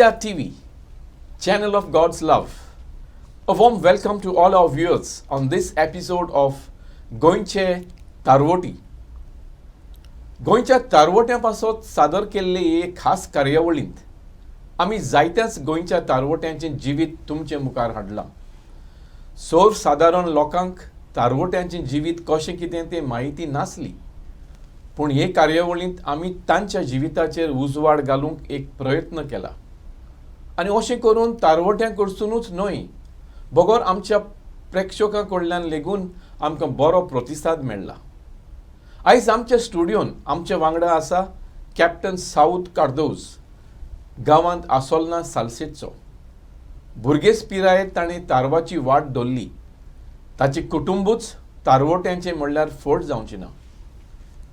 CR TV, channel of God's love. A warm welcome to all our viewers on this episode of Goyche Tarvotti. गोंयच्या तारवट्यां सादर केल्ले एक खास कार्यावळींत आमी जायत्याच गोंयच्या तारवट्यांचें जिवीत तुमचे मुखार हाडलां. सर्वसादारण लोकांक तारवट्यांचें जिवीत कशें कितें तें म्हायती नासली, पूण हे कार्यावळींत आमी तांच्या जिविताचेर उजवाड घालूंक एक प्रयत्न केला. आनी अशें करून तारवट्यां कडसूनूच न्हय, बगोर आमच्या प्रेक्षकां कडल्यान लेगून आमकां बरो प्रतिसाद मेळ्ळा. आयज आमच्या स्टुडियोन आमचे वांगडा आसा कॅप्टन साऊद कार्दोज, गांवांत आसोलना सालसेतचो. भुरगेच पिरायेंत ताणें तारवाची वाट धरली. ताचें कुटुंबूच तारवट्यांचें म्हणल्यार फट जावचें ना.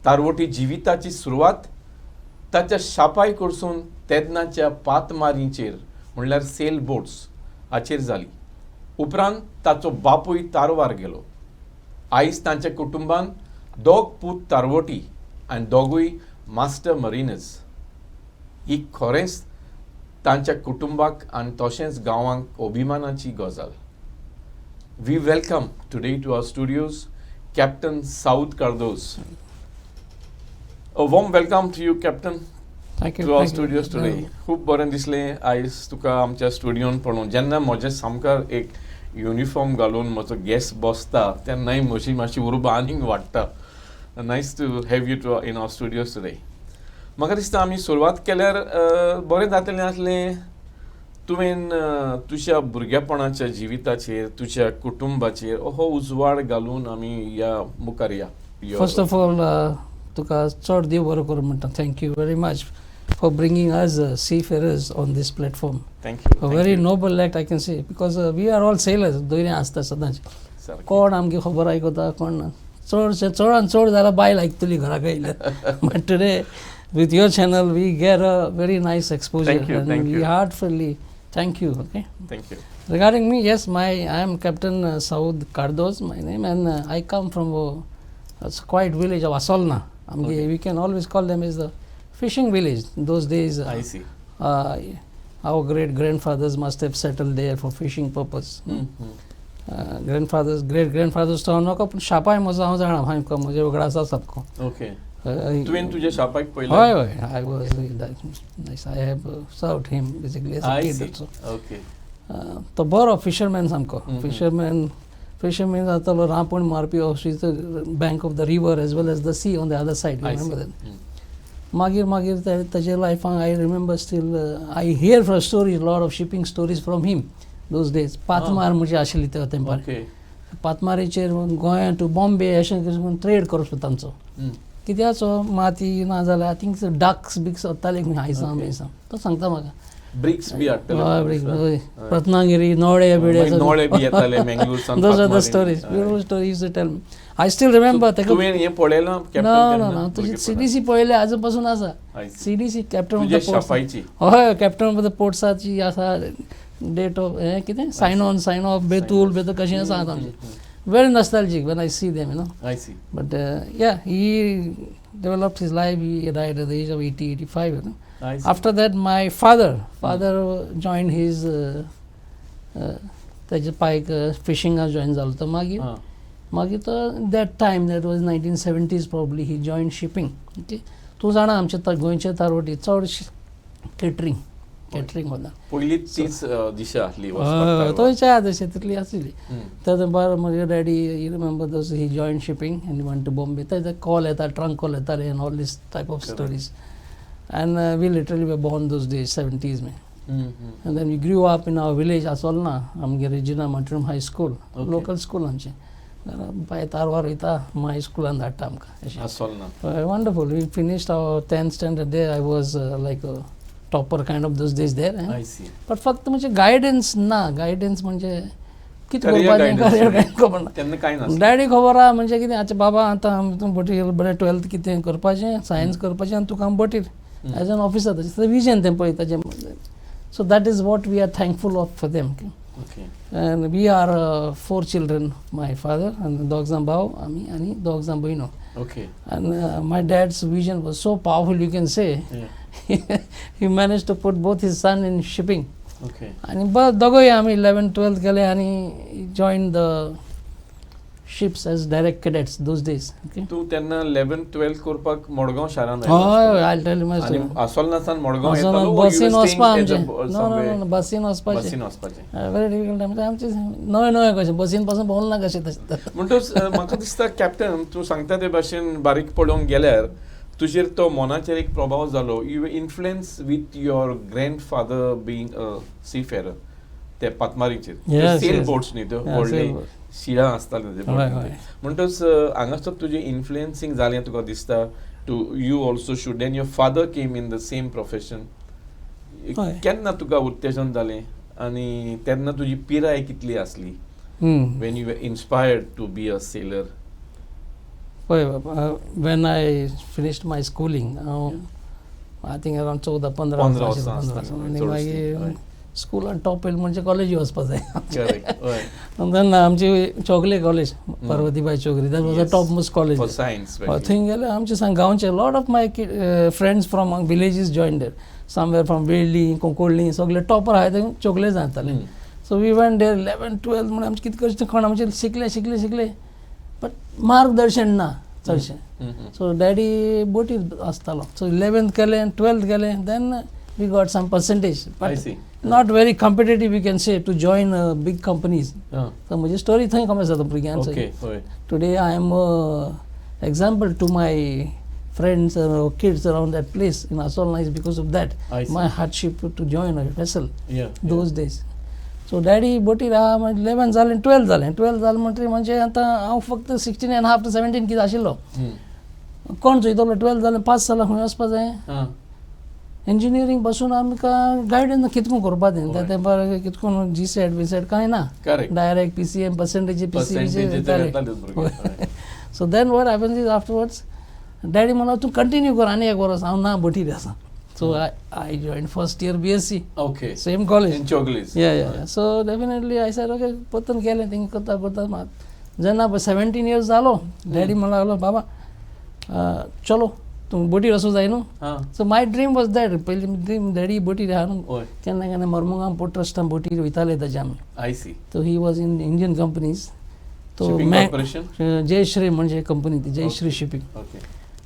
तारवटी जिविताची सुरवात ताच्या शापाय कडसून तेदनाच्या पातमारींचेर म्हणल्यार सेल बोट्स हाचेर जाली. उपरांत ताचो बापूय तारवार गेलो. आयज तांच्या कुटुंबान दोग पूत तारवटी आनी दोगूय मास्टर मरिनर्स. ही खरेंच तांच्या कुटुंबाक आनी तशेंच गांवांक अभिमानाची गजाल. We welcome today to our studios captain Saud Cardoz. A warm welcome to you, Captain. Thank you. To our studios today. खूब बरें दिसलें आयज तुका आमच्या स्टुडियोन पळोवन. जेन्ना म्हजें सामकार एक युनिफॉर्म घालून म्हजो गेस्ट बसता तेन्नाय म्हजी मातशी उर्बा आनीक वाडटा. Nice to have you too in our studios today. म्हाका दिसता आमी सुरवात केल्यार बरें जातलें आसलें तुवें तुज्या भुरगेपणाच्या जिविताचेर, तुज्या कुटुंबाचेर अहो उजवाड घालून आमी ह्या मुखार या. First of all, तुका चड देव बरो करूं म्हणटा. Thank you very much for bringing us seafarers on this platform. Thank you. A very noble act I can say, because we are all sailors. दोयरे आसता सदांच. कोण आमगे खबर आयकता कोण ना. चडान चड जाल्यार बायल आयकतली घराक आयल्यार. But today with your channel we get a very nice exposure. Thank you. And Thank we you. heartfully thank you. Okay. Thank you. Regarding me, yes, I am Captain Saud Cardozo, my name, and I come from a quiet village of Asolna. Okay. We can always call them as the fishing village. In those days, I see. Our great grandfathers must have settled there for fishing purpose. Great grandfathers तो नोको पण शापाय म्हजो हांव जाणा. हांव म्हजे वेगळा आसा सबको. Okay. तुवें तुज्या शापाक पयलें? हय, I was nice. I have served him basically as a I kid see. also. Okay. तो बरो फिशरमॅन सामको. Fishermen जातालो रांपोण मारपी off bank of the river as well as the sea on the other side. मागीर ताजे लायफान I remember still I hear from stories, lot of shipping stories from him those days. पातमार म्हणजे आशिल्ली त्या तेंपार. पातमारीचेर गोंया टू बॉम्बे अशें करून ट्रेड करप तांचो. कित्याचो माती ना जाल्यार आय थिंक डक्स बिक्स वताले हायसां बियसां. तो सांगता म्हाका. ब्रिक्स बी हाडटाले. रत्नागिरी, नोळे बिळे बी येताले मंगळूरसान. Those are the stories, beautiful stories to tell me. I still remember. तुवें हे पळयलां कॅप्टन? No. तुजी CDC पळयले आजून पासून आसा. CDC captain of the ports. हय, कॅप्टन ऑफ द पोर्ट्साची आसा. डेट ऑफ हें कितें सायन ऑफ बेतूल कशें आसा आमचें. Very nostalgic when I see them, you know. I see. But yeah, he developed his life. He died at the age of 85, you know. After that, my father joined his ताजे पायक फिशींगा join जालो तो. मागीर तो that time, that was 1970s probably, he joined shipping. Okay. तूं जाणा आमचे गोंयचे तारवटी चड केटरिंग वता. पयलीं तीच दिशा आसली. थंयच्या तशें तितली आसली. तर मागीर daddy you remember this he join shipping and went to Bombay. थंय कॉल येता, ट्रंक कॉल येताले and all these type of stories. And we literally were born those days, 70s. And then we grew up in our village, Asolna, Amge Regina Matrum High School, local school. By Tarvar Ita, my school and that time. Asolna. Wonderful. We finished our 10th standard there. I was like a topper kind of those days there. I see. But फक्त म्हणजे guidance म्हणजे कितें करपाचें career खबर ना. तेन्ना कांय ना. डॅडी खबर आहा म्हणजे कितें आतां बाबा आतां तूं बटीर बरें 12th कितें करपाचें, सायन्स करपाचें आनी तुका बटीर एज एन ऑफिसर तशें विजन तें पळयता जें. So that is what we are thankful of for them. And we are 4 children, my father, and दोग जाण भाव आमी आनी दोग जाण भयणो. Okay. And my dad's vision was so powerful, you can say. Yeah. He managed to put both his son in shipping. Okay. आणि दोघंही आम्ही 11th-12th केले आणि join the ships as direct cadets those days. Okay. तू तेन्ना 11th-12th करपाक मडगांव शारान हय, आय टेल यू माय आनी स्टोरी. आसोलनासान मडगांव येतालो, or you बसीन were वचपा staying आमचे. at the no no no, बसीन वचपाचें. बसीन वचपाचें. Very difficult time. आमचे नवे नवे कशें बसीन पासून भोंवल ना कशें तशें. म्हणटच म्हाका दिसता कॅप्टन तूं सांगता ते भाशेन बारीक पळोवंक गेल्यार तुजेर तो मनाचेर एक प्रभाव जालो. You were influence with your grandfather being a seafarer ते पातमारीचेर. Yes, sail yes. बोट्स न्ही त्यो Yeah, व्हडले sail boat. शिळा आसताले ते. हय, हय. म्हणटच हांगासर तुजें इन्फ्लुएन्सिंग जालें तुका दिसता to you also should. Then your father came in the same profession. हय. केन्ना तुका उत्तेजन जालें आनी तेन्ना तुजी पिराय कितली आसली when you were inspired to be a sailor? When I finished my schooling, I think around 14-15 वर्सां आसतना. आनी मागीर स्कुलान टॉप येयलें म्हणजे कॉलेजी वचपा जाय. Correct. हय. तेन्ना आमची Chowgule college Parvatibai Chowgule, that was a Yes. Top most college. For science. थंय गेले आमचे गांवचे lot of my friends from villages join there. Somewhere from Velim, Cuncolim, सगळे टॉपर आहाय थंय चोगले जाताले. So we went there 11th-12th म्हणून आमचे कितें करचें कोण आमचे शिकले बट मार्गदर्शन ना चडशें. सो डॅडी बोटीर आसतालो. सो 11th केलें, 12th केलें, then we got some percentage. I see. Not very competitive you can say to join big companies. Ah. So म्हजी स्टोरी थंय कमी जाता भुरग्यांचो. Okay. हय. Today I am example to my friends or kids around that place in Asolna is because of that. I see. My hardship to join a vessel Yeah. those days. So daddy बोटी राहा 11 जालें 12 जालें. 12 जालें म्हणटरी म्हणजे आतां हांव फक्त 16.5 to 17 कितें आशिल्लो. कोण चोयतलो 12 जालें 5 सालां खंय वचपा जाय. इंजिनियरींग पासून आमकां गायडन्स कितको करपा जाय. त्या तेंपार कितको GSET बिसेट कांय ना. Correct. Direct PCM percentage Percentage तर येतालेच भुरगे. So then what happens is afterwards daddy म्हणलो तूं कंटिन्यू कर आनी एक वर्स. हांव ना बोटीर आसा. So I join first year BSc Okay. Same college. In Choglis. या so definitely I said okay परतून केलें थिंग करता जेन्ना 17 years जालो डॅडी म्हणूंक लागलो बाबा चलो तूं बोटीर वचूं जाय न्हू. So my dream was that. पयलीं ड्रीम डॅडी बोटीर आहा न्हू. हय. केन्ना केन्ना मर्मुगांव पोर्ट ट्रस्टान बोटीर वयताले ताचे आमी. I see. तो he was in Indian companies. तो Shipping corporation? जयश्री म्हणजे कंपनी ती जयश्री शिपिंग. Okay.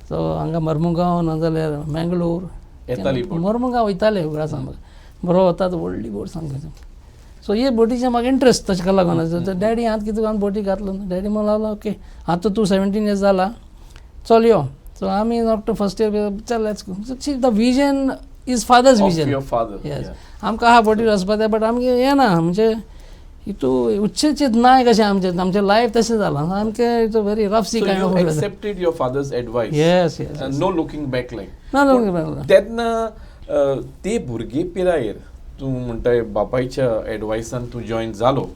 सो हांगा मर्मुगांव नाजाल्यार मँगलोर येताली बोट. मर्मुगांव वयताले उगडास बरो वता व्हडली बोट सामकी. सो हे बोटीचे म्हाका इंट्रस्ट तशें लागून डॅडी हात कितें करून बोटी घातलो. डॅडी म्हणूंक लागलो ओके आतां तूं 17 years जाला चल यो. सो आमी आफ्टर फर्स्ट इयर चल let's go. The vision is father's Of vision. your father. येस. Yeah. आमकां आहा बोटीर वचपा जाय बट आमगे हें ना म्हणजे हितू उच्चीत नाय कशें आमचें लायफ तशें जालां. सामकें it's a very rough sea So kind you of. accepted your father's advice. Yes And no looking back like. ना तेन्ना ते भुरगे पिरायेर तूं म्हणटाय बापायच्या एडवायसान तूं जॉइन जालो.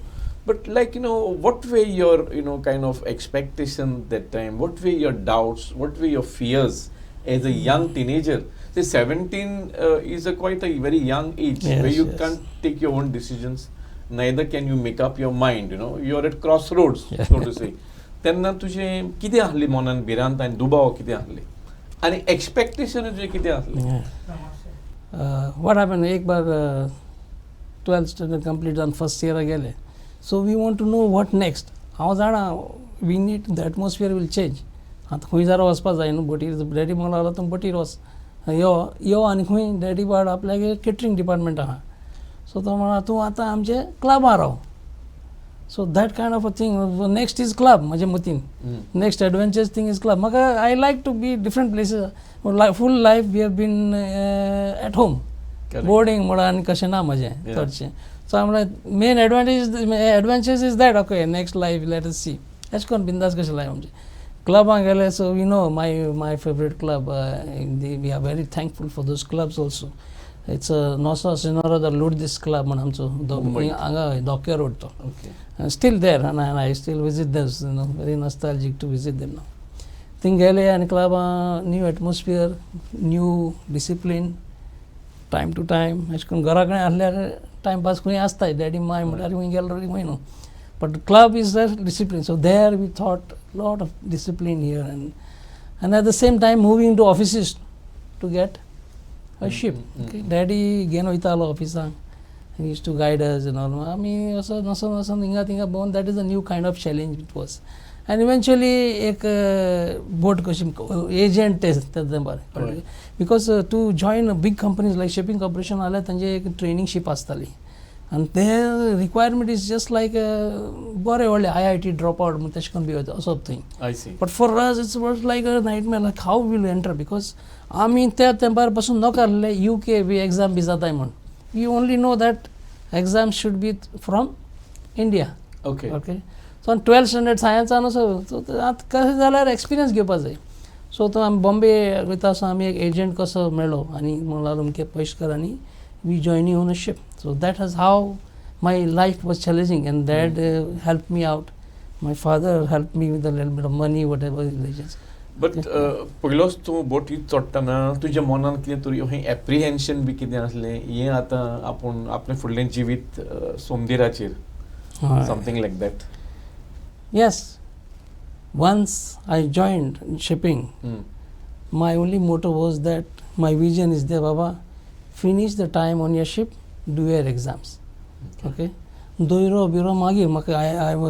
But like, what were your, kind of expectation that time? What were your doubts? What were your fears as a young teenager? Say 17 is quite a very young age where you can't take your own decisions. Neither can you make up your mind, You're at crossroads, so to say. तेन्ना तुजें कितें आहली मनान भिरांत आनी दुबाव कितें आहली? आनी एक्सपेक्टेशन तुजें कितें आहलें? वॉट हॅपन एक बार 12th standard कंप्लीट जावन फर्स्ट इयरा गेले. So we want to know what next. हांव जाणा we need the atmosphere will change. आतां खंय जरा वचपा जाय न्हू बोटीर. डॅडी म्हणूंक लागलो तूं बोटीर वच यो आनी खंय डॅडी वाड आपल्यागे केटरिंग डिपार्टमेंट आहा. सो तो म्हणा तूं आतां आमचे क्लबार राव. So that kind of a thing. Next is club म्हजे मतीन. Next adventures thing is club. म्हाका I like to be different places. Full life we have been at home. Boarding म्हणून आनी कशें ना म्हजें चडशें. सो हांव main adventures is that okay next life let us see. एश कोन्न बिंदास कशें लायफ आमचें. क्लबांक गेले so we know my favourite club. We are very thankful for those clubs also. It's नॉसो सिनोरो द लुडदीस क्लब म्हणून आमचो हांगा दोक्या रोड तो. Still there and I still visit them very nostalgic to visit them now. Thing गेले आनी क्लबां new atmosphere new discipline time to time. अशें करून घरा कडेन आसल्यार टायमपास खंय आसताय. डॅडी माय म्हळ्यार खंय गेलो खंय न्हू. But club is that discipline. So there we thought lot of discipline here. And and at the same time moving to offices to get a ship. Okay. Daddy again वयतालो ऑफिसांक. He used to guide us and all. आमी असो नसो हिंगा थिंगा भोंवन, that is a new kind of challenge it was. And eventually एक boat कशी agent तें बरें. Because to join big companies like shipping corporation आल्या तांचे एक training ship आसताली. And their requirement is just like बरे व्हडले IIT dropout म्हण तशें करून बी असो thing. I see. But for us it was like a nightmare, like how will we enter, because आमी त्या तेंपार पासून नकारले UK बी exam बी जाताय म्हण. We only know that exam should be from India. Okay. Okay. So 12th standard science so आतां कशें जाल्यार experience घेवपा जाय. सो तो आमी बॉम्बे वयता आसतना आमी एक एजंट कसो मेळ्ळो आनी म्हणलो अमके पयशे कर आनी we join on a ship. So that is how my life was challenging, and Dad helped me out. My father helped me with a little bit of money, whatever religions. But पयलोच तूं बोटींत चडटना तुज्या मनान कितें तरी अशें एप्रिहेन्शन B कितें आसलें, हें आतां आपूण आपलें फुडलें जिवीत सोमदेराचेर, something like that? Yes. Once I joined shipping, my only motto was that my vision is there, Baba, finish the time on your ship, do your exams. Okay. Doiro biro magi,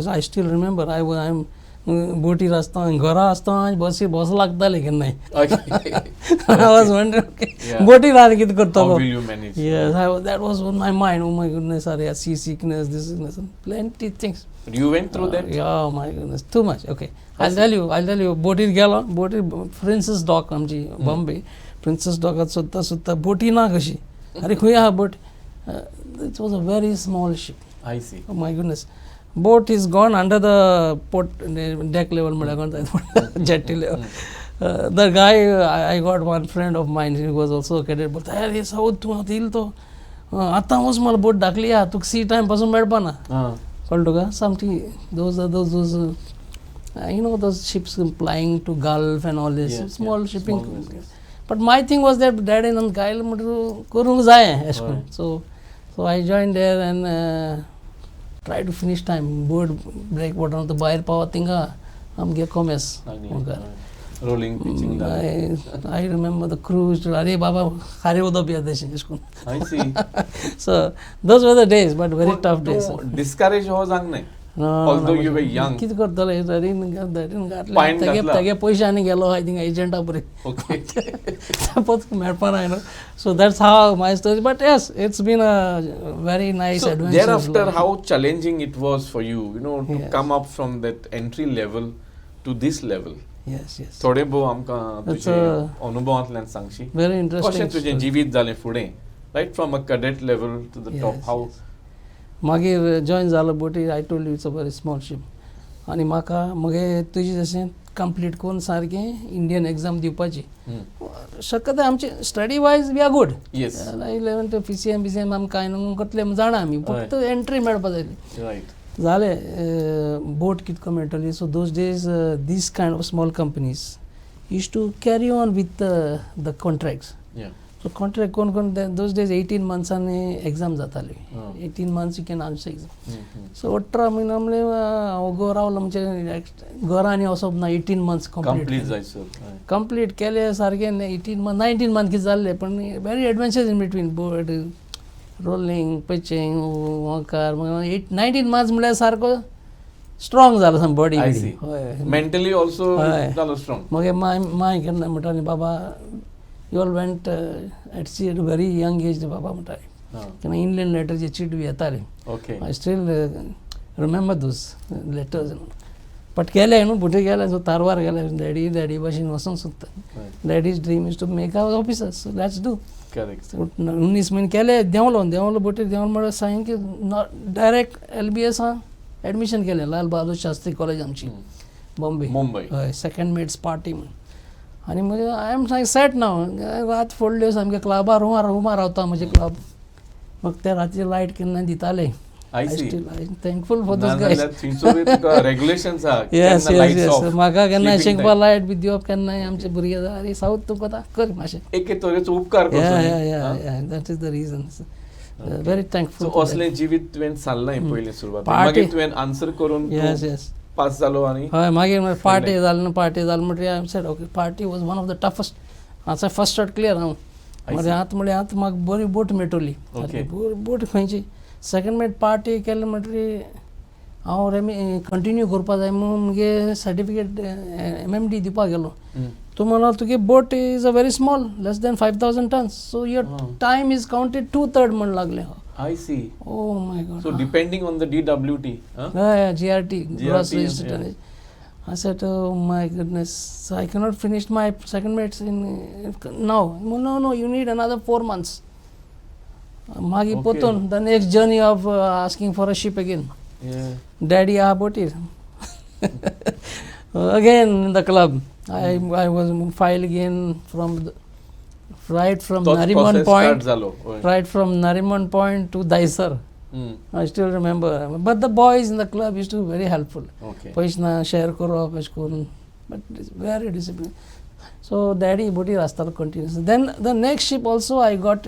I still remember, I'm बोटी आसता घरा आसता बसी बस लागताली की नाही. I was wondering, okay, बोटी रात कितें करतलो. How will you manage? Yes, that was on my mind. Oh my goodness, sea sickness, this sickness, plenty things. You went through that? Yeah, my goodness, too much. Okay, I'll tell you. बोटीर गेलो, बोटी princess dock आमची Bombay, princess डॉकात सुद्धा बोटी ना कशी. अरे खंय आहा boat. It was a very small ship. I see. Oh my goodness. Boat is gone under the port deck level, jetty level. The guy, I got one friend of mine, he was also a cadet, but hey, Saude tu atil to आता was mal boat dakli ya tuk sea time pasun medpa na. Kaltoga something those you know those ships plying to Gulf and all this small shipping. But my thing was that Dad and Gail mudru korung jaye. So I joined there and try to finish time. Board break water on the buyer power thing. I'm get commerce. Rolling, pitching. I remember the cruise. Are Baba, I see. So those were the days, but very tough days. Discourage was no. Although you were young. I didn't get I think agent. Okay. So that's how my story. But yes, it's been a very nice adventure. Thereafter, how challenging it was for you, to come up from that entry level to this level. Yes. थोडे भो आमकां तुजे अनुभवांतल्यान Sangshi. Very interesting. कशें तुजें जिवीत जालें फुडें, right from a cadet level to the top. How? मागीर जॉइन जालो बोटी. I told you it's a very small ship. आनी म्हाका मगे तुजें जशें कंप्लीट करून सारकें इंडियन एग्जाम दिवपाची. शक्यता आमचे study wise we are good. 11th PCM आमी कांय न्हू करतले जाणा आमी, फक्त एंट्री मेळपा जायली. रायट. जाले बोट कितको मेळटली. So those days this kind of small companies used to carry on with the contracts. So contract कोण दोज डेज 18 मंथ्सांनी एग्जाम जाताली. 18 months you can answer exam. So 18 म्हयने म्हणले हांव घरा रावलो म्हणजे घरा आनी वचप ना. 18 months कंप्लीट केले सारकें. 19 months कितें जाल्ले, पण very adventures in between. Boat rolling, pitching, walker. 19 months म्हळ्यार सारको स्ट्रॉंग जालो साम बॉडी. मेंटली ऑल्सो जालो स्ट्रॉंग. मगे माय केन्ना म्हणटाली बाबा you all went at sea at very young age बाबा म्हणटाली. केन्ना इंडियन लेटरचे चीट बी येताले. I still remember those letters. But केले न्हू बुटे गेले. सो तारवार गेले. डॅडी भाशेन वचूंक सोदता. Daddy's dream is to make our officers. So let's do. 19 म्हयने केले. देंवलो बोटी देंवलो म्हळ्यार सांग की डायरेक्ट LBS एडमिशन केलें. लाल बहादूर शास्त्री कॉलेज आमची बॉम्बे. हय, सेकंड मेट्स पार्टी म्हण. आनी म्हणजे आय एम सेट नाव. रात फोडल्यो सामके क्लबार रुमा रावता म्हजे क्लब. मग त्या रातची लायट केन्ना दिताले. I'm thankful for those guys. Regulations are. Yes. म्हाका केन्ना शिकपा लायट बी दिवप केन्नाय आमचे भुरगे अरे साऊद तूं कोता कर मातशें. एक तरेचो उपकार करता. Yeah. That is the reason. Very thankful. So असलें जिवीत तुवें सारलां पयलीं सुरवात. मागीर तुवें आन्सर करून yes पास जालो आनी हय मागीर पार्टी जाली म्हणटरी I said okay party was one of the toughest आतां फर्स्ट शॉट क्लियर हांव म्हळ्यार आतां म्हाका बरी बोट मेळटली बोट खंयची सेकंड मेट पार्टी केले म्हणटरी हांव कंटिन्यू करपा जाय म्हणून मुगे सर्टिफिकेट MMD दिवपाक गेलो तो म्हणलो तुगे boat is a very small less than 5000 tons so your time is counted 2/3 म्हण लागले I see. Oh my God. So depending on the DWT. Yeah, GRT, gross registered tonnage. I said, oh my goodness, so I cannot finish my second mates in now. No, you need another 4 months. Magi Potun, the next journey of asking for a ship again. Yeah. Daddy Ahaboti. Again in the club. I was filed again from right from Nariman Point, right from Nariman Point to Daisar. I still remember. But the boys in the club used to be very helpful. Okay. Paishna share karo, paish karo. But it's very disciplined. So daddy boti rasta continues. Then the next ship also I got.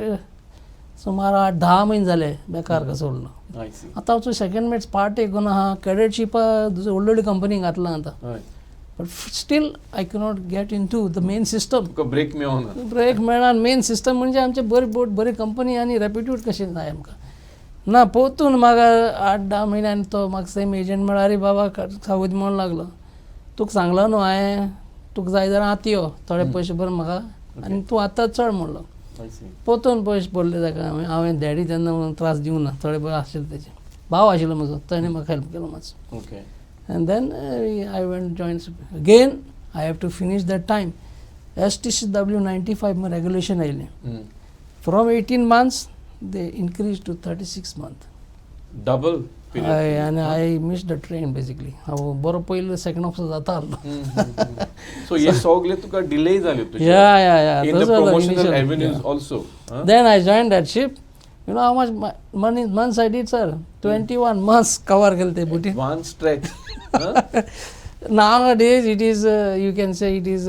सुमार 10 महिने जाले बेकार का सोडलो. आतां हांव second mats part एक हा कॅडेट शिपा व्हडली कंपनी घातला आतां. But still I cannot get into the main system. Break मेळना. ब्रेक मेळना मेन सिस्टम म्हणजे आमचे बरी बोट बरी कंपनी आनी रेप्युटेड कशें जाय आमकां ना पोतून म्हाका 8-10 म्हयन्यान तो म्हाका सेम एजंट म्हळ्यार अरे बाबा सावद म्हणून लागलो तुका सांगलो न्हू हांवें तुका जाय जाल्यार आतां यो थोडे पयशे भर म्हाका आनी तूं आतां चड म्हणलो पोतून पयशे पडले ताका हांवें डॅडी तेन्ना त्रास दिवं ना थोडे बरे आशिल्ले तेजे भाव आशिल्लो म्हजो ताणें म्हाका हेल्प केलो मातसो. Okay. And then I went joined again. I have to finish that time. STCW 95 regulation आयले. From 18 months they increased to 36 months. Double period. And I missed the train basically. हांव बरो पयलो सेकंड ऑफिसर जाता आसलो. So हे सगळे तुका delay जाले तुजे. Yeah. In the promotional avenues also. Then I joined that ship. You know how much months I did, sir? 21 months cover kelte buti. One stretch. Nowadays it is you can say it is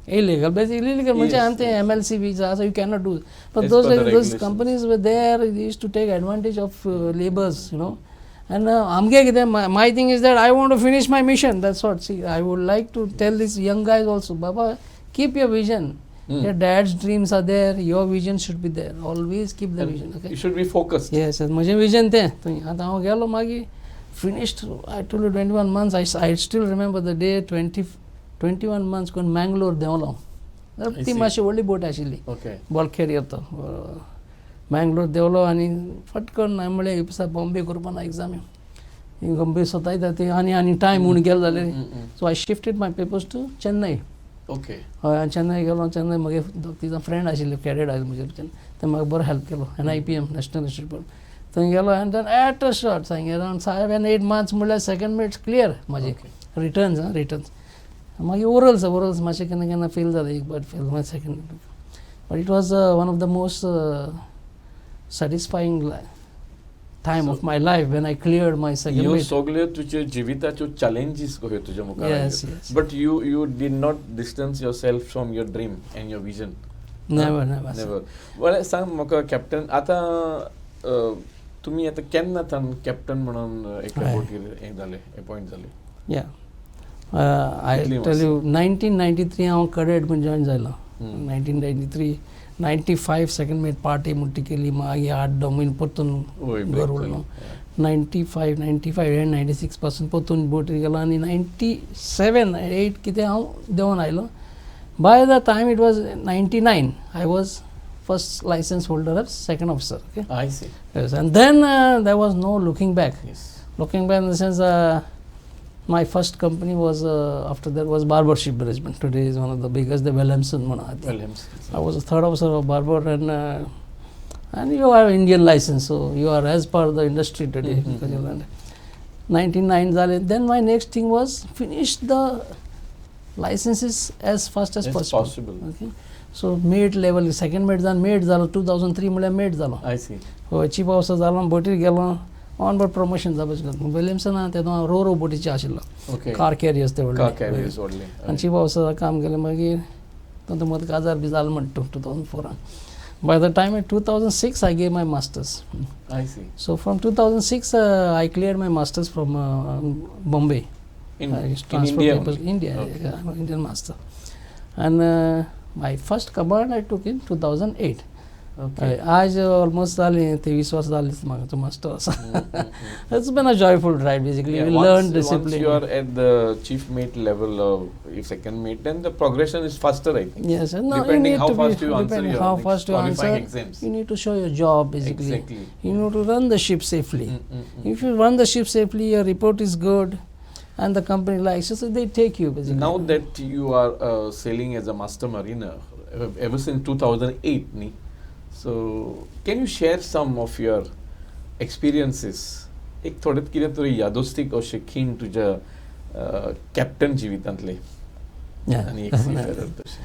illegal. Basically illegal means ante MLC visa, so you cannot do. But those companies were there. They used to take advantage of laborers, you know. And amge my thing is that I want to finish my mission. That's what. See, I would like to tell these young guys also, Baba, keep your vision. Your dad's dreams are there. Your vision should be there. Always keep the vision. Okay. You should be focused. Yes, माझे vision ते. तो आता हांव गेलो मागीर finished. I told you 21 months. I still remember the day 21 months करून Mangalore देवलो. ती मातशी व्हडली बोट आशिल्ली. Okay. बॉल कॅरियर तो. Mangalore देवलो आनी फटकन हांवें म्हळें हिपसा बॉम्बे करपा ना एग्जाम. ही बॉम्बे स्वतायता ती आनी टायम म्हणून गेलो जाल्यार. So I shifted my papers to Chennai. Okay. हय चेन्नई गेलो चेन्नई मागीर तिजो फ्रेंड आशिल्लो कॅडेट आशिल्लो म्हजे भितर ते म्हाका बरो हेल्प केलो NIPM नॅशनल इन्स्टिट्यूट थंय गेलो आनी देन एट अ शॉट हांगा अरावंड 7-8 months म्हणल्यार सेकंड मेट्स क्लियर म्हाजे रिटर्न्स मागीर ओरल्स मातशें केन्ना केन्ना फेल जालें एक बट फेल मागीर second but it was one of the most satisfying time of my life when I cleared my second ह्यो mate. सगळ्यो तुज्यो जिविताच्यो challenges कह्यो तुज्या मुखार Yes. But you did not distance yourself from your dream and your vision. Never. Well, सांग म्हाका captain आतां तुमी आतां केन्ना थान कॅप्टन म्हणून एका बोटीर हें जाले अपॉयंट जाले. Yeah. I tell you 1993 हांव कॅडेट म्हणून जॉइन जालो. 1993 95 सेकंड मेट पार्टी म्हणटी केली मागीर 8-10 म्हयने परतून घर उरलो. 95 एंड 96 पासून परतून बोटीर गेलो आनी 97-8 कितें हांव देंवन आयलो. By the time it was 99 I was first license holder as second officer. Okay. I see. Yes, and then there was no looking back. Yes. Looking back in the sense my first company was after that was Barber Ship Management. Today is one of the biggest, the Wilhelmsen. I was a third officer of Barber, and you have Indian license, so you are as per the industry today. Because you learned 99 then my next thing was finish the licenses as fast as possible. Okay. So mate level second mate जावन mate जालो 2003 म्हळ्यार mate जालो. I see. Chief officer जालो बोटीर गेलो on board promotion जावपाचें Williamson तेदो रो बोटीचे आशिल्लो car carriers ते व्हडले आनी चीफ ऑफिसर काम केलें मागीर तो मत काजार बी जालो म्हणटा 2004 by the time 2006 I gave my masters. I see. So from 2006 I cleared my masters from Bombay. In used to transfer India people. only? India, Okay. yeah, I'm an Indian master. And my first command I took in 2008. Okay. आज almost 23 वर्ष झाले मागतो master असा. It's been a joyful ride basically. Yeah, We once, learned once discipline. you are at the chief mate level or second mate, then the progression is faster, I think. Yes, and no, you Depending need how to fast be, you answer depending your how next fast you qualifying answer, exams. you need to show your job basically. Exactly. You need to run the ship safely. Mm. If you run the ship safely, your report is good, and the company likes you, so they take you basically. Now that you are sailing as a master mariner ever since 2008, ni? So can you share some of your experiences? एक थोड्यात कितें तरी यादोस्तीक अशें खीण तुज्या captain जिवितांतले Yeah. आनी एक seafarer तशें.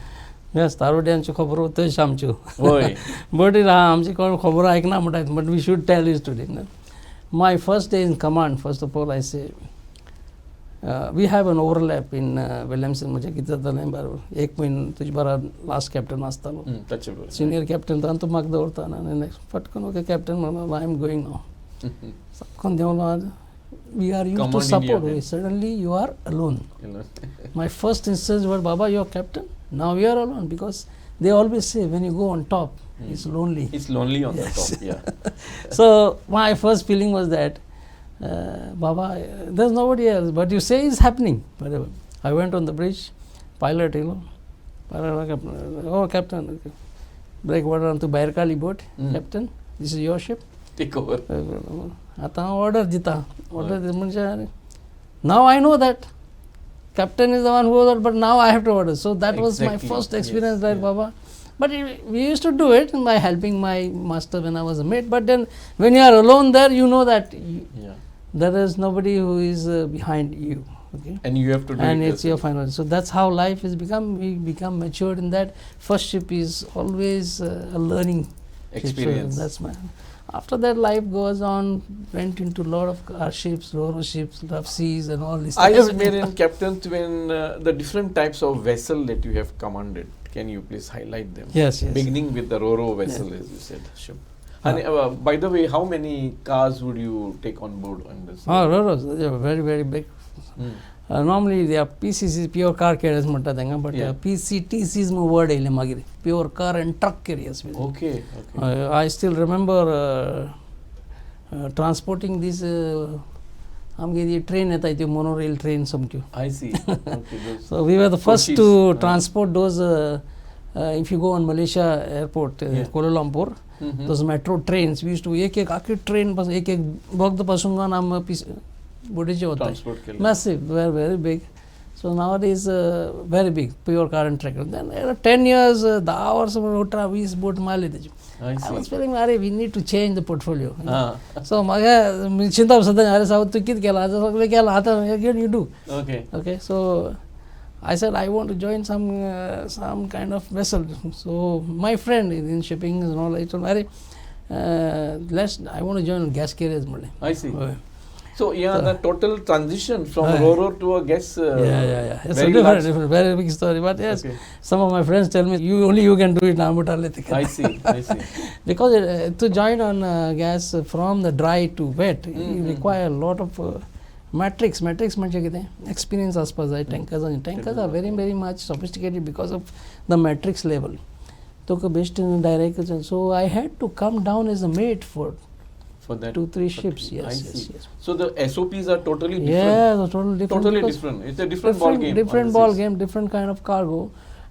Yes, तारोड्यांच्यो खबरो तश्यो आमच्यो. होय. But आमची कोण खबरो आयकना म्हणटात, but we should tell you today. No? My first day in command, first of all, I say, we have an overlap in Williamson. म्हणजे कितें जातालें बरोबर एक म्हयनो तुजे बरा लास्ट कॅप्टन आसतालो. Touchable. सिनियर कॅप्टन तर तो म्हाका दवरता आनी नेक्स्ट फटकन ओके कॅप्टन म्हणलो आय एम गोईंग नाव. फटकन देवलो we are used to Command support. India. Suddenly you are alone. You know. My first instance was, Baba, you are captain. Now you are alone, because they always say when you go on top, it's lonely. It's lonely on Yes. the top, yeah. So my first feeling was that, Baba, there's nobody else, but you say it's happening. Whatever. I went on the bridge, pilot, oh, captain, okay. Break water onto Bairkali boat, captain, this is your ship. Take over. आता order दिता. Order म्हणजे, now I know that captain is the one who ordered, but now I have to order. So that was my Exactly. first experience, Yes, like yeah. Baba. But we used to do it by helping my master when I was a mate. But then when you are alone there, you know that Yeah. there is nobody who is behind you. Okay? And you have to do And it it's your yourself. final. So that's how life has become. We become matured in that. First ship is always a learning ship. So Experience. that's my. After that, life goes on. Went into a lot of car ships, ro-ro ships, rough seas, and all this. I was everything. made in captain when the different types of vessel that you have commanded. Can you please highlight them? Yes, yes. Beginning with the ro-ro vessel, as you said, ship. And by the way, how many cars would you take on board on this? Oh, ro-ros, they are very, very big. Normally they are PCCs, pure car carriers म्हणटा तांकां, but Yeah. PCTCs म्हणून word येयलें मागीर, pure car and truck carriers. Okay, okay. I still remember transporting these आमगे train येता त्यो monorail train सामक्यो. I see. Okay, those So we were the first coaches, to transport those. If you go on Malaysia airport, Kuala Lumpur, those metro trains, we used to एक आखी train पासून एक वक्त पासून गान आम बोटीचे होता. transport केलं. Massive, very big. So nowadays very big, pure car and tractor. Then 10 years, 10 hours उठरा 20 boat मारले त्याची. I I was see. feeling, अरे we need to change the portfolio. Ah, So म्हाका मी चिंता सदां अरे सावत तू कितें केलां आतां सगळें केलां आतां again you do. okay. Okay, so I said I want to join some kind of vessel. So my friend is in shipping and all. I told him, I want to join gas carriers. I see. Okay. So yeah, the total transition from Yeah. ro-ro to a gas. Yeah. It's very a large- different, very big story. But yes, Okay. some of my friends tell me you can do it now. I see. I see. Because to join on gas from the dry to wet, you require a lot of metrics. Metrics म्हणजे कितें experience आसपाक जाय. Tankers are very, very much sophisticated because of the metrics level. So based in direct. So I had to come down as a mate for that 2-3 particular- ships. I Yes. see. So the SOPs are totally different. Yeah, totally different. Totally because different. It's a different ball game. Different on the ball seas. game, different kind of cargo,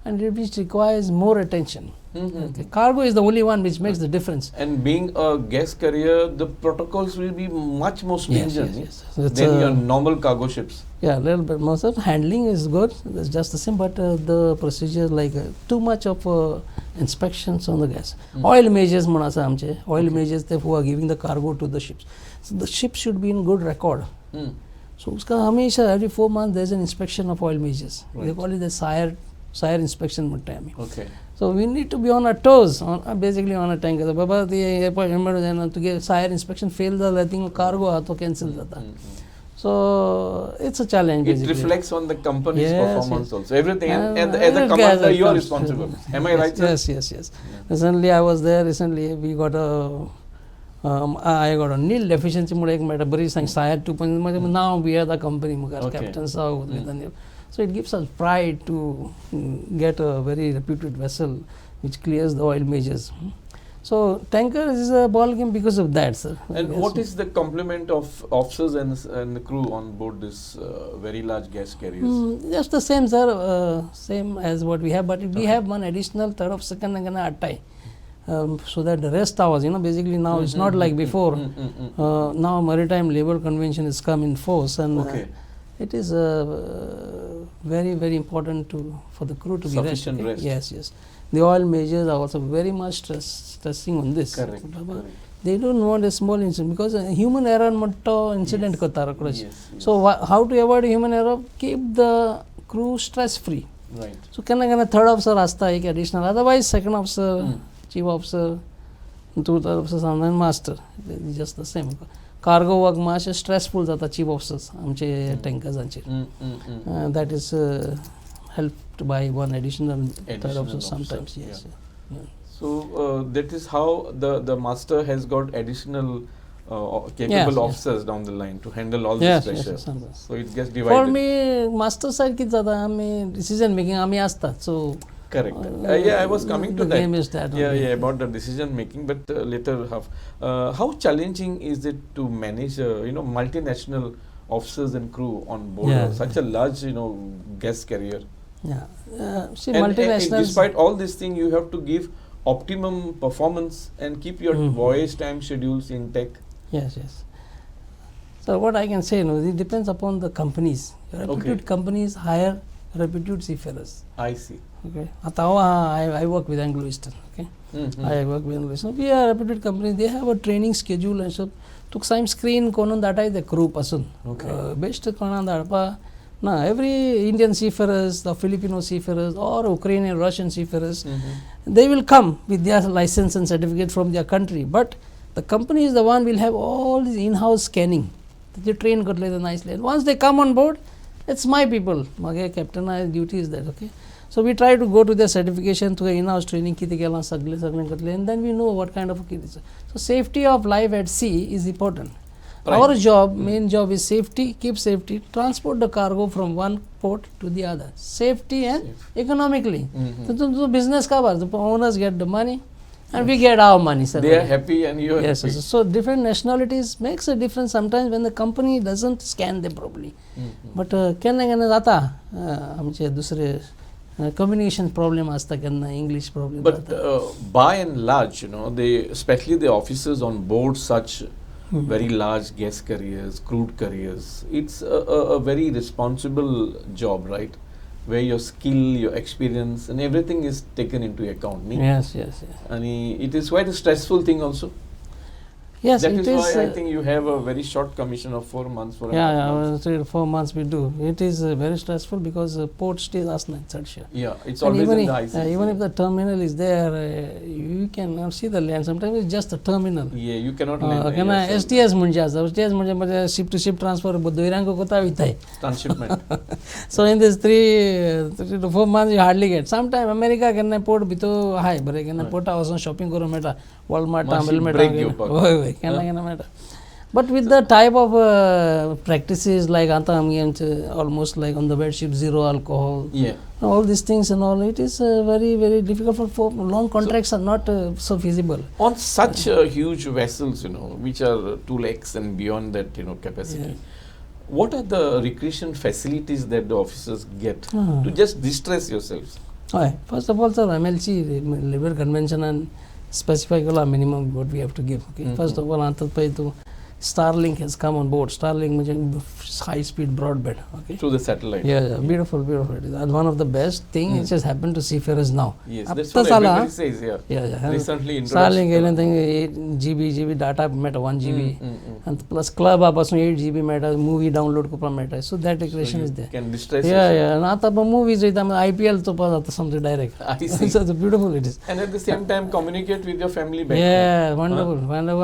and which requires more attention. Mhm. Okay. Cargo is the only one which makes the difference. And being a gas carrier, the protocols will be much more stringent Yes. So it's than your normal cargo ships. yeah, a little bit more. So handling is good. That's just the same, but the procedures like too much of inspections on the gas. Oil majors म्हणून आसा आमचे. Oil majors they who are giving the cargo to the ships. So the ship should be in good record. So उसका हमेशा every 4 months there is an inspection of oil majors. They Right. call it the sire inspection म्हणटा आमी. Okay. So we need to be on our toes, basically on a tanker. So Baba, the to get sire inspection failed, I think cargo to cancel that. So it's a challenge. It basically. reflects on the company's Yes, performance yes. also. Everything. And as a And commander, gas, you are yes. responsible. Am I right, sir? Yes. Recently I was there. Recently we got I got a nil deficiency मुळे एक मेळटा बरी सांग सायद 2.0 म्हणजे नाव we are the company मुखार Okay. Captain Saude with the so it gives us pride to get a very reputed vessel which clears the oil majors. So tanker is a ball game because of that, sir. And Yes. what is the complement of officers and the crew on board this very large gas carriers? Just the same, sir. Same as what we have, but we have one additional third of second and attai. So that the rest hours, basically now it's not like before. Now maritime labor convention has come in force, and Okay. it is very very important for the crew to be Sufficient rest. rest. Yes, yes. The oil majors are also very much stressing on this. Correct. Baba, Correct. they don't want a small incident because a human error motto incident Yes. kottara Yes, yes. so how to avoid human error? Keep the crew stress free. Right. So kana third officer asta ek additional, otherwise second officer, chief officer, two third officers and then master. It's just the same. Cargo work much stressful jata chief officers amche tankers anche. That is helped by one additional third officer sometimes. Yes. Yeah. Yeah. So that is how the master has got additional capable Yes, officers down the line to handle all Yes, this yes, pressure. yes, sometimes. So it gets divided. For me, master side ki jada ami decision making ami astat. So Correct. Yeah, I was coming to the that. game is that Yeah, only. yeah, about the decision making, but later half. How challenging is it to manage, multinational officers and crew on board Yeah. such a large, gas carrier? Yeah. See, And multinationals. despite all this thing, you have to give optimum performance and keep your voyage time schedules intact. Yes, yes. So what I can say, it depends upon the companies. Reputed companies hire reputed seafarers. I see. Okay. I work with Anglo Eastern. Okay. I work with Anglo Eastern. We are reputed companies. They have a training schedule and so. Took some screen konon data the crew person. Okay. Best konon data. No, every Indian seafarers, the Filipino seafarers, or Ukrainian, Russian seafarers, they will come with their license and certificate from their country. But the company is the one will have all this in-house scanning. They train got like nicely. And once they come on board, it's my people. My captain duty is that. Okay. So we try to go to their certification to in-house training, and then we know what kind of a kid is. So safety of life at sea is important. Right. Our job, main job is safety, keep safety, transport the cargo from one port to the other. Safety and economically. So business covers, the owners get the money and we get our money. Sir. They are happy and you are Yes, happy. yes. So different nationalities makes a difference sometimes when the company doesn't scan them properly. But केन्ना जाता आमचे दुसरे communication problem असता केन्ना English problem But by and large, they, especially the officers on board such very large gas carriers, crude carriers, it's a very responsible job, right? Where your skill, your experience and everything is taken into account. Yes, yes, yes. And it is quite a stressful thing also. Yes, That it is is. why I think you have a very short commission of 4 months for a Yeah, 3 to 4 months we do. It is very stressful because port stays last night, Sarsha. Yeah, it's And always even in if, the ICC. even if the terminal is there, you can see the land. Sometimes it's just a terminal. Yeah, you cannot land. केन्ना STS म्हणजे आसा. STS म्हणजे ship to ship transfer दोयरांक कोता वयताय. Transshipment. So in this 3 to 4 months you hardly get. Sometime America केन्ना port भितो हाय बरे केन्ना porta वचून shopping करूं मेळटा. Walmart Machine मेळटा. break घेवपाक. होय केन्ना मेळटा. But with the type of practices like आता आमचे almost like on the bed ship zero alcohol. Yeah. All these things and all, it is very very difficult for long contracts are not so feasible. On such huge vessels, which are 2 lakhs and beyond that, capacity, what are the recreation facilities that the officers get to just distress yourselves? First of all, sir, MLC, Labor Convention, and specify minimum what we have to give. Okay? First of all, Starlink has come on board. Starlink means high-speed broadband. Okay. Through the satellite. Yeah, beautiful. It is one of the best thing which has happened to seafarers now. Yes, Ab that's to what everybody says. Yeah. Recently introduced. Starlink anything 8 GB data meta 1 GB and plus club apasun 8 GB meta movie download ko meta. So that recreation is there. Can distress. Yeah. And आता movies IPL to pass something direct. I see. So beautiful it is. And at the same time communicate with your family back. Yeah, wonderful.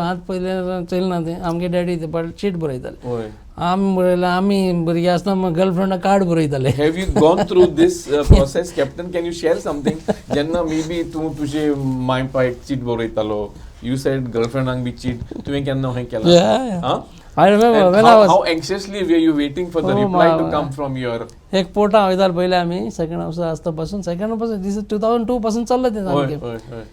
आज पहिले चलना ते आमगे daddy ते पण sheet बरयताले. Oy. आम्ही भुरगीं आसतना गर्लफ्रेंडा card बरयताले. Have you gone through this process, Captain? Can you share something? Jenna maybe तू तुझे माय पाय चीट बरयतालो You said girlfriend be cheat. तुवें केन्ना हें केला? Yeah. Huh? I remember And when how, I was how anxiously were you waiting for the reply to come from your? एक पोटा वयताले पयले आमी सेकंड हाऊस आसता पासून सेकंड हाऊस दिस इज 2002 पासून चल्लें तें होय सामकें होय होय.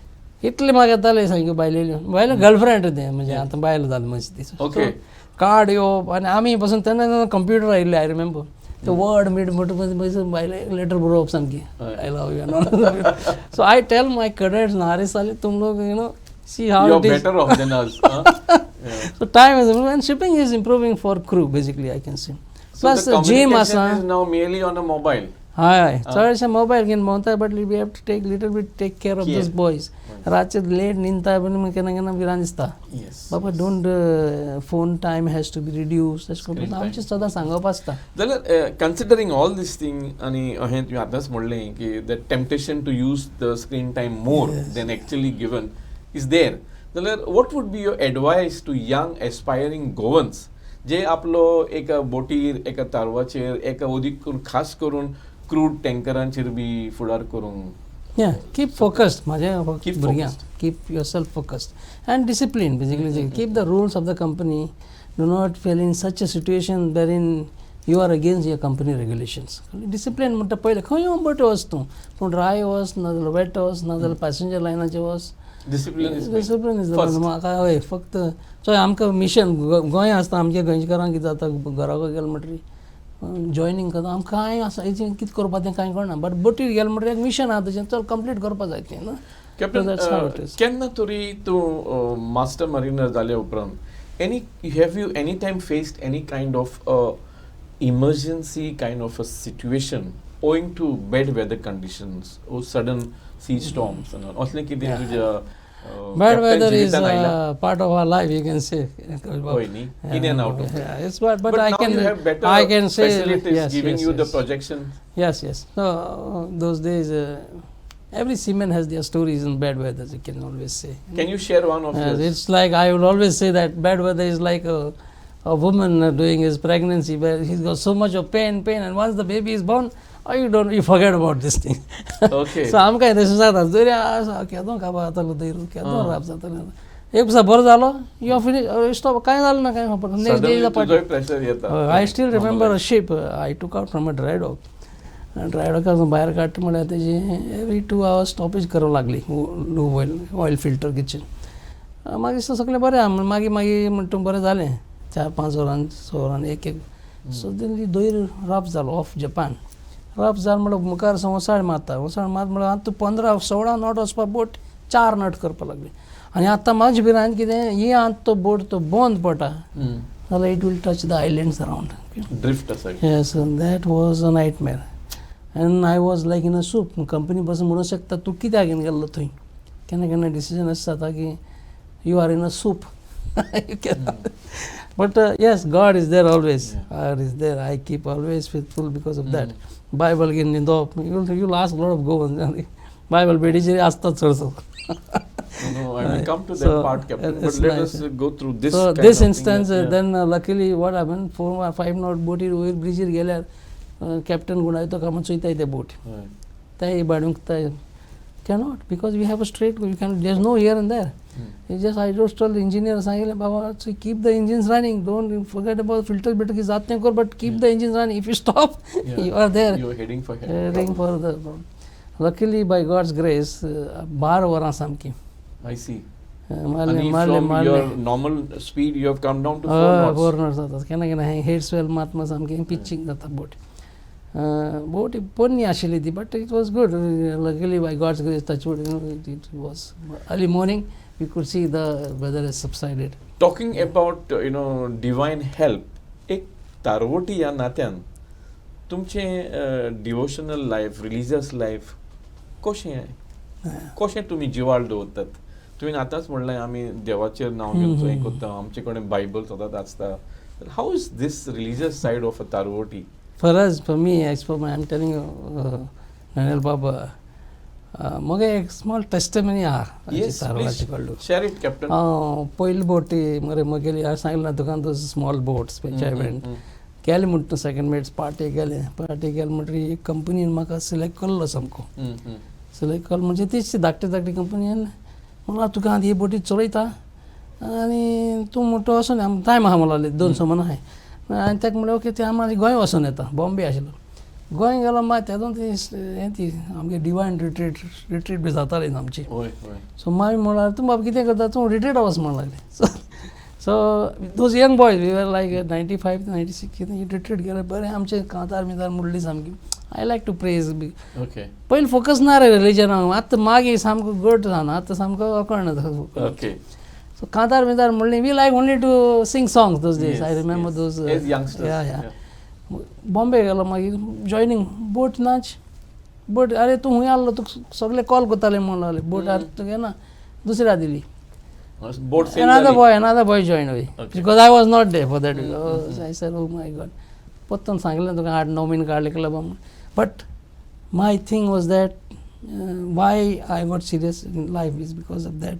इतले म्हाका येताले सारक्यो बायले गर्लफ्रेंड तें म्हणजे आतां बायल जालें मातशें दिस Okay. कार्ड येवप आनी आमी पासून तेन्ना कंप्युटर आयिल्ले आय रिमेंबर ते वर्ड मीट म्हणटा बायले लेटर बरोवप सामकी I love you so I tell my cadets नारे साले तुम लोग you know see how You're it is. better off than us. Huh? Yeah. So time is and shipping is improving for crew basically I can say. So Plus the gym communication asa is now merely on a mobile. hi चडशे mobile घेवन भोंवता but we have to take little bit take care of this boys रातचे late न्हिदता पण केन्ना केन्ना भिरांत दिसता Yes. बाबा don't phone time has to be reduce तशें करून आमचें सदां सांगप आसता जाल्यार कन्सिडरिंग ऑल दीस थिंग आनी अहें तुवें आतांच म्हणलें की the temptation to use the screen time more than actually given is there जाल्यार what would be your advice to young aspiring Goans जे आपलो एका बोटीर एका तारवाचेर एका उदीक करून खास करून क्रूड टँकरांचेर बी फुडार करूंक या कीप फोकस्ड म्हाज्या Keep भुरग्यांक focused. Keep your self focused and discipline basically keep the rules of the company do not fail in such a situation where in you are against your company regulations discipline म्हणटा पयलें खंय बोटी वच तूं पूण dry वच नाजाल्यार wait वच नाजाल्यार पॅसेंजर लायनाचे वच डिसिप्लीन इज डिसिप्लीन इज म्हाका हय फक्त चोय आमकां मिशन गोंय आसता आमच्या गोंयचकारांक कितें जाता घरा गेलो म्हणटरी जॉयनींग करता आमकां कांय आसा हेचें कितें करपा तें कांय कळना बट बोटीर गेलो म्हणटरी एक मिशन आहा तशें चल कंप्लीट करपा जाय तें न्हू कॅप्टन केन्ना तरी तूं मास्टर मरिनर जाल्या उपरांत have you any time faced any kind of emergency kind of a situation owing to bad weather conditions or sudden sea storms असलें कितें तुज्या bad weather is part of our life you can say होय न्ही in and out of it. it's but But I now can you have better I can say facilities yes, giving yes, you the yes. projection. Yes no those days every seaman has their stories in bad weather you can always say Can you share one of yours? it's like I will always say that bad weather is like a woman doing his pregnancy where he's got so much of pain and once the baby is born you forget about this thing. Okay. So आमकां तशें जाता जरी केदो काबार जातालो दैरू केदो राब जातालो एक दिसा बरो जालो यू फिनिश स्टॉप कांय जालें ना कांय खबर नेक्स्ट डे Suddenly तुजोय pressure येता. I still remember a ship I took out from a dry dock ड्रायडॉकाक भायर काडटा म्हळ्यार तेजी एवरी 2 hours स्टॉपेज करूंक लागली लो ऑयल फिल्टर किचन म्हाका दिसता सगळें बरें आहा मागीर म्हणटा बरें जालें 4-5 वरांनी 6 वरांनी एक सडनली दैर राब जालो ऑफ जपान राब जाल म्हळ्यार मुखार वसाड मात म्हळ्यार आतां 15-16 नॉट वचपा बोट 4 नॉट करपा लागली आनी आतां म्हाजे भिरांत कितें ही आतां तो बोट तो बंद पडटा जाल्यार it will touch the islands around drift आसा. Yes that was a nightmare and I was like in a soup company पासून म्हणूंक शकता तूं कित्याक घेवन गेल्लो थंय केन्ना डिसिजन अशें जाता की you are in a soup but yes God is there always. God is there. I keep always faithful because of that. Bible gin nindop you'll ask a lot of govans Bible bedijeri asta chadso. No, I will come to that part, Captain, but let us go through this. So kind this of instance thing, then luckily what happened 4 or 5 knot boat over bridge गेल्यार captain गुणायतो कामां चोयताय ते boat ताय बाडूंक ताय cannot because we have a straight we can there's no here and there. It's just I just told the engineer सांगितलें बाबा so keep the engines running don't forget about filter बिटर की जात नहीं कर but keep the engines running if you stop you are there you're heading for the luckily by God's grace 12 वरां सामकी I see. मारले from your normal speed you have come down to 4 knots. जाता केन्ना head swell मात सामकी pitching जाता boat boat पोन्नी आशिल्ली ती but it was good luckily by God's grace touchwood it was early morning we could see the weather has subsided. Talking about divine help एक तारवोटी ह्या नात्यान तुमचें डिवोशनल लायफ रिलिजियस लायफ कशें तुमी जिवाळ दवरतात तुवें आतांच म्हणलें आमी देवाचेर नांव घेवचो हें करता आमचे कडेन बायबल सदांच आसता how is this religious side of a तारवोटी? For us, for me, I'm telling you, Nanel Baba, मोगे एक स्मॉल टेस्टिमनी आहा. Yes, please share it, Captain. पयली बोटी मुगेली हांवें सांगलें ना तुका those small boats which I went. गेले म्हणटा सेकंड मेट्स पार्टी गेले म्हणटरी एक कंपनीन म्हाका सिलेक्ट केल्लो सामको. सिलेक्ट केलो म्हणजे तीच धाकटी कंपनी म्हणला तुका ही बोटी चलयता आनी तूं मोठो वचून टायम आहा म्हणले 200 म्हणून आहाय आनी ताका म्हणलें ओके ते आमी गोंय वचून येता बॉम्बे आशिल्लो गोंय गेलो मागीर तेदून ती आमगे डिवायन रिट्रीट बी जाताली आमची सो मागीर म्हणल्यार तूं बाबा कितें करता तूं रिट्रीट वच म्हणून लागलें so those young boys we were like 95 to 96 कितें रिट्रीट गेलें बरें आमचें कांतार बिंतार मुडली सामकी आय लायक टू प्रेज बी पयलीं फोकस ना रे रिलिजनाक आतां मागीर सामको घट जावन आतां सामको अकळना सो कांतार बिंतार म्हणली we like only to sing songs those days I remember those या बॉम्बे गेलो मागीर जॉयनींग बोट नाच बोट अरे तूं खूंय आहलो तुका सगळे कॉल करताले म्हणून लागले बोट तुगे ना दुसऱ्या दिली another boy joined me because I was not there for that. I said, oh my God. Pottan सांगलें तुका 8-9 मिनट काडले क्लबान but my thing was that why I got serious in life is because of that.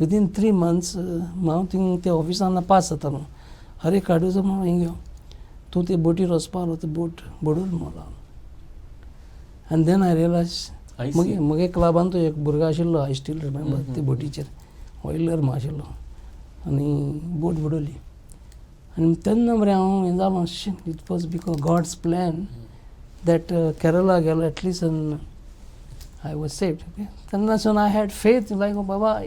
Within 3 months हांव thing ते ऑफिसान पास जातालो अरे Cardozo म्हणून हिंग तूं ते बोटीर वचपाक ते बोट बुडून म्हणलो आनी देन आय रियलायज मगे क्लबान तो एक भुरगो आशिल्लो आय स्टील रिमेंबर ते बोटीचेर ऑयलर आशिल्लो आनी बोट बुडोवली आनी तेन्ना मरे हांव हें जालो it was because God's plan that Kerala गेलो at least I was saved okay तेन्नासून आय हॅड फेथ लायक बाबा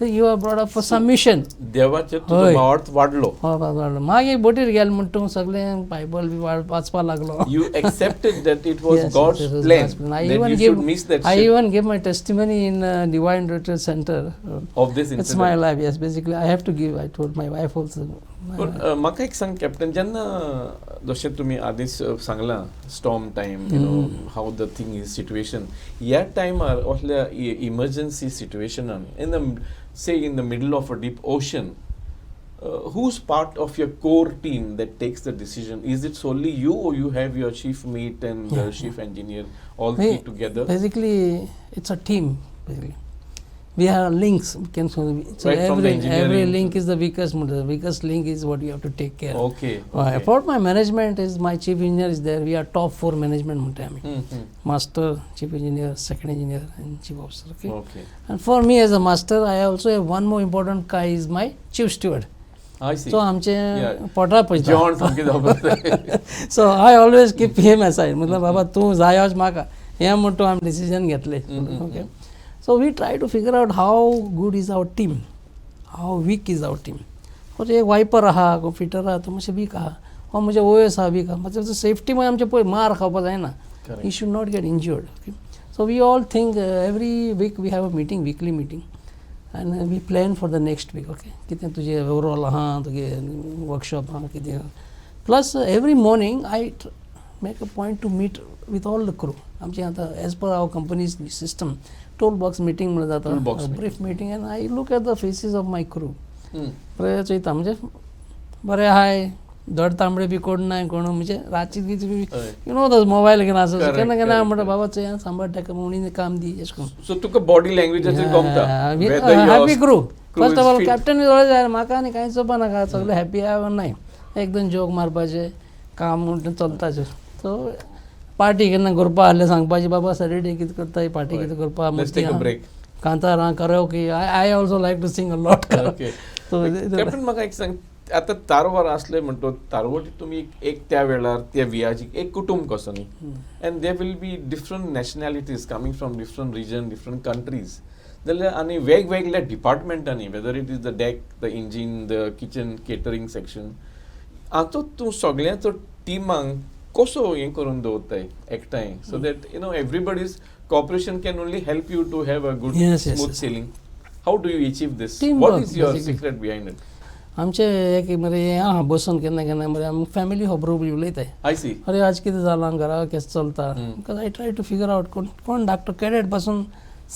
you are brought up for some mission देवाचेर तुजो भावार्थ वाडलो वाडलो मागीर बोटीर गेले म्हणटा सगळें बायबल बी वाचपाक लागलो you accepted that it was God's plan I that you should miss that I ship. even gave my testimony in Divine Retreat Center of this incident. It's my life, yes, basically I have to give. I told my wife also. म्हाका एक सांग captain जेन्ना जशें तुमी आदींच सांगलां storm time you know how the thing is situation ह्या टायमार असल्या इमर्जन्सी सिट्युएशनान in the middle of a deep ocean, who's part of your core team that takes the decision? Is it solely you, or you have your chief mate and the chief engineer all three together? Basically, it's a team. Basically, we have links. So every link is the weakest. The weakest link is what you have to take care of. Okay. About my management is my chief engineer is there. We are top 4 management. Master, chief engineer, second engineer, and chief officer. Okay. And for me as a master, I also have one more important guy is my chief steward. I see. So आमचे पोटा पयता. John सामकें जावपाक. So I always keep him aside. मतलब बाबा तूं जायोच म्हाका हें म्हणून आमी डिसिजन घेतलें. Okay. So we try to figure out how good is our team, how weak is our team. और एक वायपर आहा को फिटर आहा तो मातशें वीक आहा और म्हणजे ओएस आहा वीक आहा मतलब सेफ्टी मध्ये आमचे पळय मार खावपा जायना he should not get injured. Okay. So we all think every week we have a meeting, weekly meeting, and we plan for the next week. Okay, कितें तुजे ओवरऑल आहा तुगे वर्कशॉप आहा कितें plus every morning I make a point to meet with all the crew. आमचे आतां as per our company's system toolbox meeting म्हणून जाता brief meeting and I look at the faces of my crew. बरें चोयता म्हणजे बरें आहाय धड तांबडे बी कोण नाय कोण म्हणजे रातची यू नो द मोबायल घेवन आसा केन्ना केन्ना म्हणटा बाबा चोय सांबाळ ताका म्हणून काम दी अशें करून सो तुका बॉडी लँग्वेजाचेर गमता happy crew first of all captain जाय म्हाका आनी कांय चोपा नाका सगळे हॅपी आहा नाय एक दोन जोक मारपाचे काम म्हणटा चलताचे सो पार्टी केन्ना करपा आहले सांगपाची बाबा सॅटरडे कितें करता पार्टी कितें करपा कांतार आहा karaoke I also like to sing a lot karaoke so captain म्हाका एक सांग आतां तारवार आसले म्हणटो तारवोटी तुमी एक त्या वेळार त्या वियाजीक एक कुटुंब कसो न्ही and they will be different nationalities coming from different region different countries जाल्यार आनी वेगवेगळ्या डिपार्टमेंटांनी whether it is the deck the engine the kitchen catering section हाचो तूं सगळ्यांचो टिमांक कसो हें करून दवरताय एकठांय so that you know everybody's cooperation can only help you to have a good smooth sailing. How do you achieve this? Teamwork, what is your secret behind it? आमचे एक मरे हां बसून केन्ना केन्ना मरे आमी फॅमिली खबरो बी उलयताय आय सी अरे आज कितें जालां घरा केस चलता because I try to figure out कोण डॉक्टर कॅडेट पासून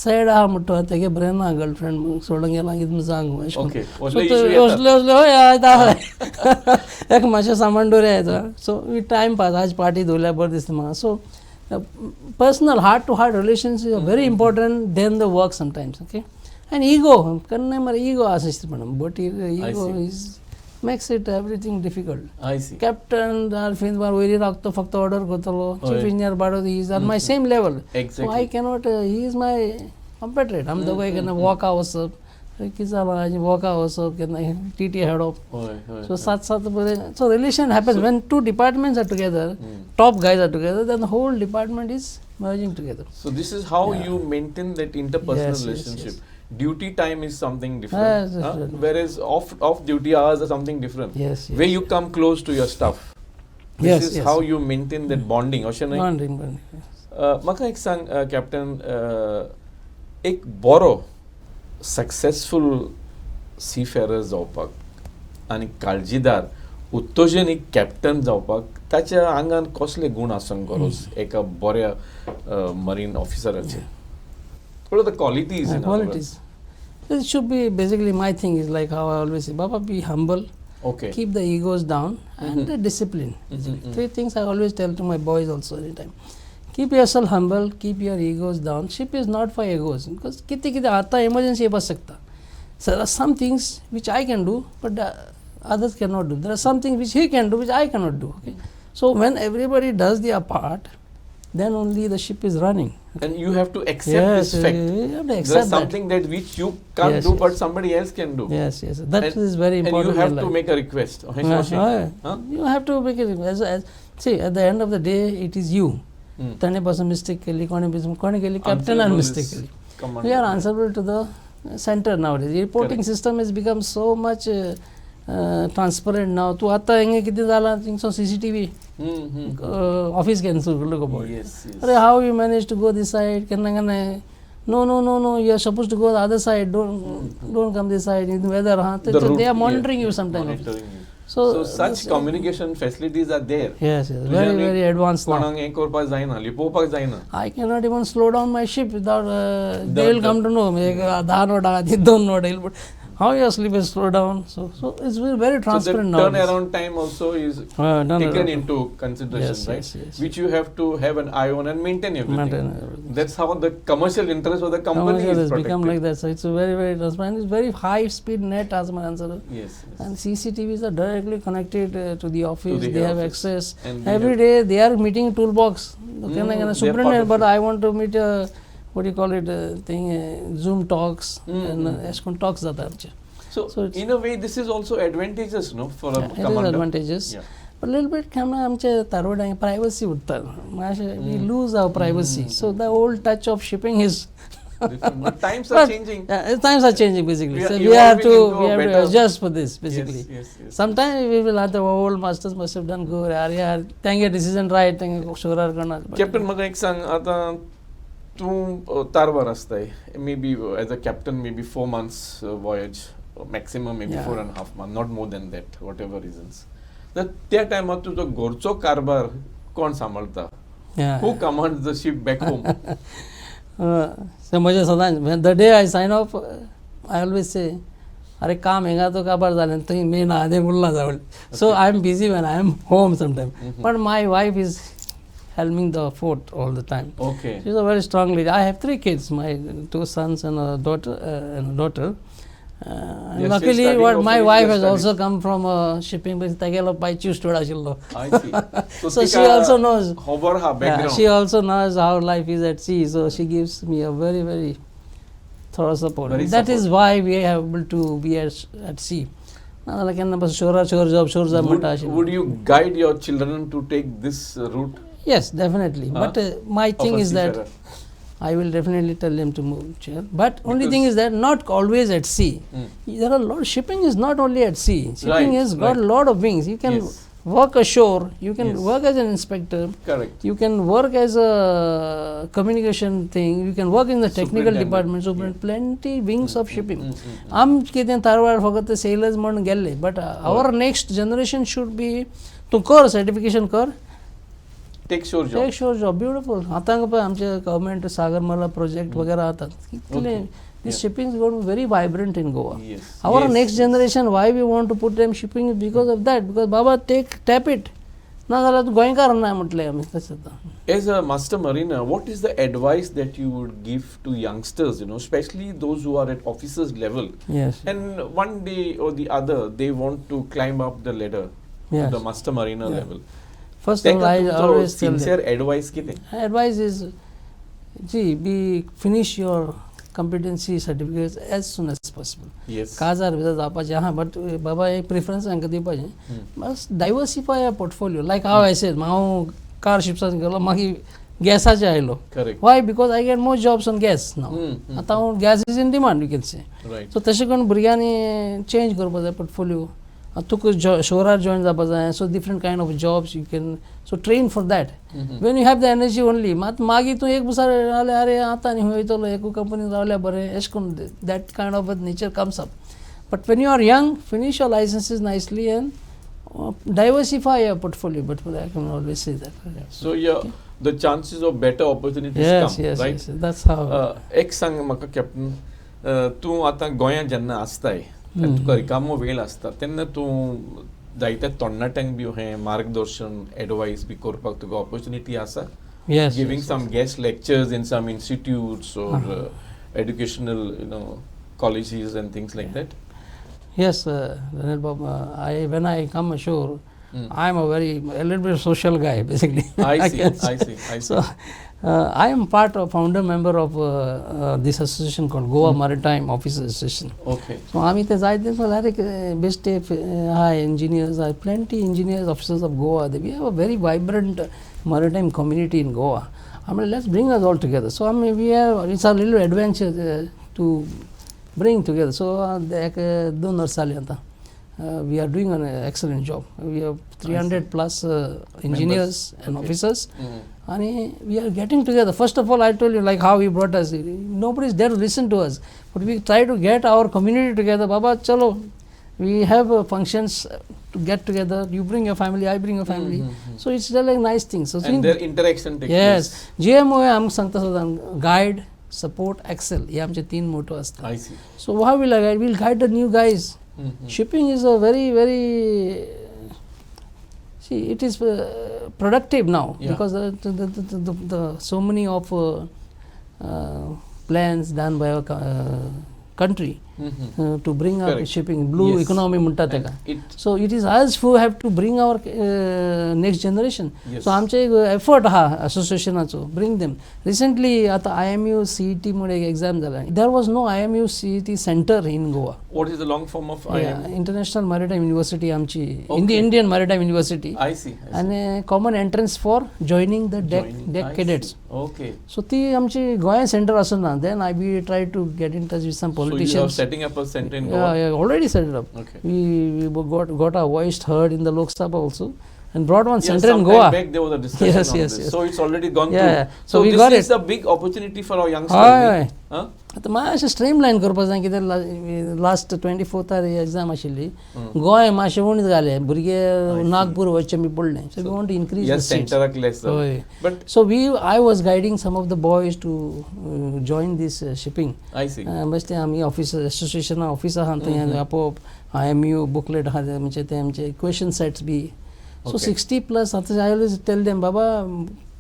सॅड आहा म्हणटा तेगे बरें ना गर्लफ्रेंड सोडून गेला कितें सांग असले हय आयता एक मातशें सामान दवरया येता सो वी टायम पास आज पार्टी दवरल्या बरें दिसता म्हाका सो personal heart-to-heart relations are very important than the work sometimes. Okay, and ego kanna mar ego assist madam but ego is makes it everything difficult. I see. Captain Darfin bar very rakto फक्त order करतलो chief engineer bado he is on my same level. Exactly. So I cannot he is my competitor. I'm the guy gonna walk hours की चला वॉका वचप केन्ना T हाडप. हय हय So सात बरें. So relation happens when two departments are together, top guys are together, then the whole department is merging together. So this is how you maintain that interpersonal Yes, yes, relationship. yes. Duty time is something different, Yes, different. whereas off duty hours are something different. Yes, yes. Where you come close to your stuff. This Yes, is yes. how you maintain that bonding. अशें न्हय. Bonding. म्हाका एक सांग captain, एक बरो successful seafarer जावपाक आनी काळजीदार उत्तेजनीक captain जावपाक ताच्या आंगान कसले गुण आसंक गरज एका बऱ्या marine ऑफिसराचे? What are the qualities? In other Qualities. It should be basically, my thing is like how I always say, Baba, be humble, words? Okay. keep the egos down, and discipline. Three things I always tell to my boys also anytime. Keep yourself humble, keep your egos down. Ship is not for egos, because किती आता emergency बस सकता. So there are some things which I can do, but others cannot do. There are some things which he can do, which I cannot do. Okay? So when everybody does their part, then only the ship is running. And you have to accept this fact. You have to There accept is something that which you can't Yes, do, yes. but somebody else can do. Yes, that And- is very important. And you have in to life. make a request. Huh? You have to make it. See, at the end of the day, it is you. Tane person mistake kelli, kone kelli, captain and mistake kelli. We are answerable to the center nowadays. The reporting system has become so much transparent now. तू आता हेंगे किती जाला थिंगसो CCTV office cancel look about. Yes, yes. Arey, how you manage to go this side? No. You are supposed to go the other side. Don't come this side. In weather, they are monitoring you sometimes. Monitoring you. So such communication facilities are there. Yes, very advanced now. कोणाक हें करपाक जायना, लिपोवपाक जायना. I cannot even slow down my ship without they will come to know. एक 10 note आती 2 note येईल, but how your sleep is slow down. So it's very transparent now. So the turnaround time also is taken into consideration, Yes, right? yes. Which you have to have an eye on and maintain everything. Maintain everything. That's how the commercial interest of the company Commercial is has protected. become like that. So it's a very transparent. It's very high speed net as my answer. Yes. And CCTVs are directly connected to the office. the They have office. access. And they Every have- day they are meeting toolbox. they're part Superintendent, of but it. I want to meet what do you call it? Zoom talks and ESCON talks that are. So it's- in a way, this is also advantageous, no, for a It is commander. advantages. Yeah. But a little bit आमचे तारवड्यांक privacy उरता. We lose our privacy. So the old touch of shipping is Different. But times are But, changing. Times are changing basically. We are So we have evolving to into a better- adjust for this basically. Yes. Sometimes we will have the old masters must have done good. यार त्यांगे decision right त्यांगे शुरार करणार. Captain, म्हाका एक सांग, आता तूं तारवार आसताय, maybe as a captain, maybe 4 months voyage, maximum maybe Yeah. 4.5 months, not more than that, whatever reasons. तर त्या टायमार तुजो घरचो कारभार कोण सांबाळता? Who commands the ship back home? So म्हजे सदांच the day I sign off, I always say, अरे काम हेंगा तो काबार जालें थंय मेन आहा तें उरलां जावळ. So I am busy when I am home sometimes. But my wife is helming the fort all the time. Okay. She's a very strong leader. I have 3 kids, my 2 sons and a daughter. Yes, Luckily, she's studying, what my hopefully wife she has studies. also come from shipping, but तागेलो पायची store आशिल्लो. I see. So she also knows. Hover ha background. She also knows how life is at sea, so she gives me a very thorough support. Very That is support. why we are able to be at sea. नाजाल्यार केन्ना बस शोर जा म्हणटा आशिल्लो. Would you guide your children to take this route? Yes, definitely. But my of thing a is that seafarer? I will definitely tell them to move. But only thing is that not always at sea. There are a lot. Shipping is not only at sea. Shipping has got a lot of wings. You can Yes. work ashore. You can Yes. work as an inspector. Correct. You can work as a communication thing. You can work in the technical department. So plenty wings of shipping. आम कितें तारवार फकत sailors म्हणून गेल्ले. But our next generation should be to कर certification कर. Take shore job. Take shore job, beautiful. आता पळय आमचे गव्हर्मेंट सागरमाला प्रोजेक्ट वगैरह आतात. कितले this shipping is going to be very vibrant in Goa. Yes. Our Yes. next generation, why we want to put them shipping is because of that. Because Baba tap it. ना जाल्यार तूं गोंयकार ना म्हटलें आमी तशें जाता. As a master mariner, what is the advice that you would give to youngsters, especially those who are at officers level? Yes. And one day or the other, they want to climb up the ladder to the master mariner level. First of all, I always tell them. Sincere advice कितें? Advice is, finish your competency certificates as soon as possible. Yes. काजार भितर जावपाचें आहा, but बाबा एक preference हांकां दिवपाचें. बस डायवर्सिफाय a portfolio. लायक हांव आय सेड, हांव कार शिप्सान गेलो, मागीर गॅसाचेर आयलो. Correct. Why? Because I get more jobs on gas now. आतां हांव gas is in demand, you can से. Right. सो तशें करून भुरग्यांनी चेंज करपा जाय पोर्टफोलियो. तुका शोरार जॉइन जावपा जाय, so different kind of jobs you can, so train for that. When you have the energy only, मागीर तूं एक दिसा जाल्यार अरे आतां न्ही वयतलो, एकू कंपनीन रावल्यार बरें, अशें करून that kind of nature comes up. But when you are young, finish your licences nicely and diversify your portfolio, but I can always say that. So the chances of better opportunities come, right? Yes, that's how. एक सांग म्हाका captain, तूं आतां गोंयांत जेन्ना आसताय आनी तुका रिकामो वेळ आसता तेन्ना तूं जायत्या तरणाट्यांक बी हें मार्गदर्शन, एडवायस बी करपाक तुका ऑपॉर्च्युनिटी आसा? Yes. Giving some guest lectures in some institutes or educational, colleges and things like that? Yes, Ranil Baba, when I come ashore, I'm a little bit social guy, basically. I see. So, I am founder member of this association called Goa Maritime Officers Association. Okay. So, आम्ही ते जायते best engineers, plenty engineers, officers of Goa. We have a very vibrant maritime community in Goa. I mean, let's bring us all together. So, I mean, it's a little adventure to bring together. So, we are doing an excellent job. We have 300 plus engineers and officers. And we are getting together. First of all, I told you like how he brought us. Nobody is there to listen to us. But we try to get our community together. Baba, chalo, we have functions to get together. You bring your family, I bring your family. So, it's really a nice thing. So, and their interaction takes place. Yes. GMO, I am Sankta guide, support, excel. Ye amche teen motto asta. I see. So how will I guide? We'll guide the new guys. Shipping is a very it is productive now, because the so many of plans done by our country to bring up shipping, blue economy munta teka. So it is us who have to bring our next generation. So आमचे एक effort हा associationacho, bring them. Recently आता IMU CET मुळे एक exam झाला. There was no IMU CET center in Goa. What is the long form of IMU? International Maritime University आमची, Indian Maritime University. I see. And a common entrance for joining the deck cadets. Okay. So ती आमची गोंया center asun na. Then we try to get in touch with some politicians. So you are setting up a center in Goa? Yeah, already set it up. Okay. We got our voice heard in the Lok Sabha also, and brought one center in Goa. Back there was a discussion on this. So it's already gone through. So we this got is a big opportunity for our youngsters. आता मातशें स्ट्रीमलायन करपा जाय, कित्याक last 24th exam आशिल्ली. गोंय मातशें उणीत घाले, भुरगे नागपूर वचचें बी पडलें. So we want to increase the seats. But so I was guiding some of the boys to join this shipping. I see. बेश्टें आमी ऑफिसर एसोसिएशना ऑफिस आहा थंय आपोवप, IMU booklet आहा म्हणजे ते आमचे question sets B. So 60 plus, I always tell them, Baba,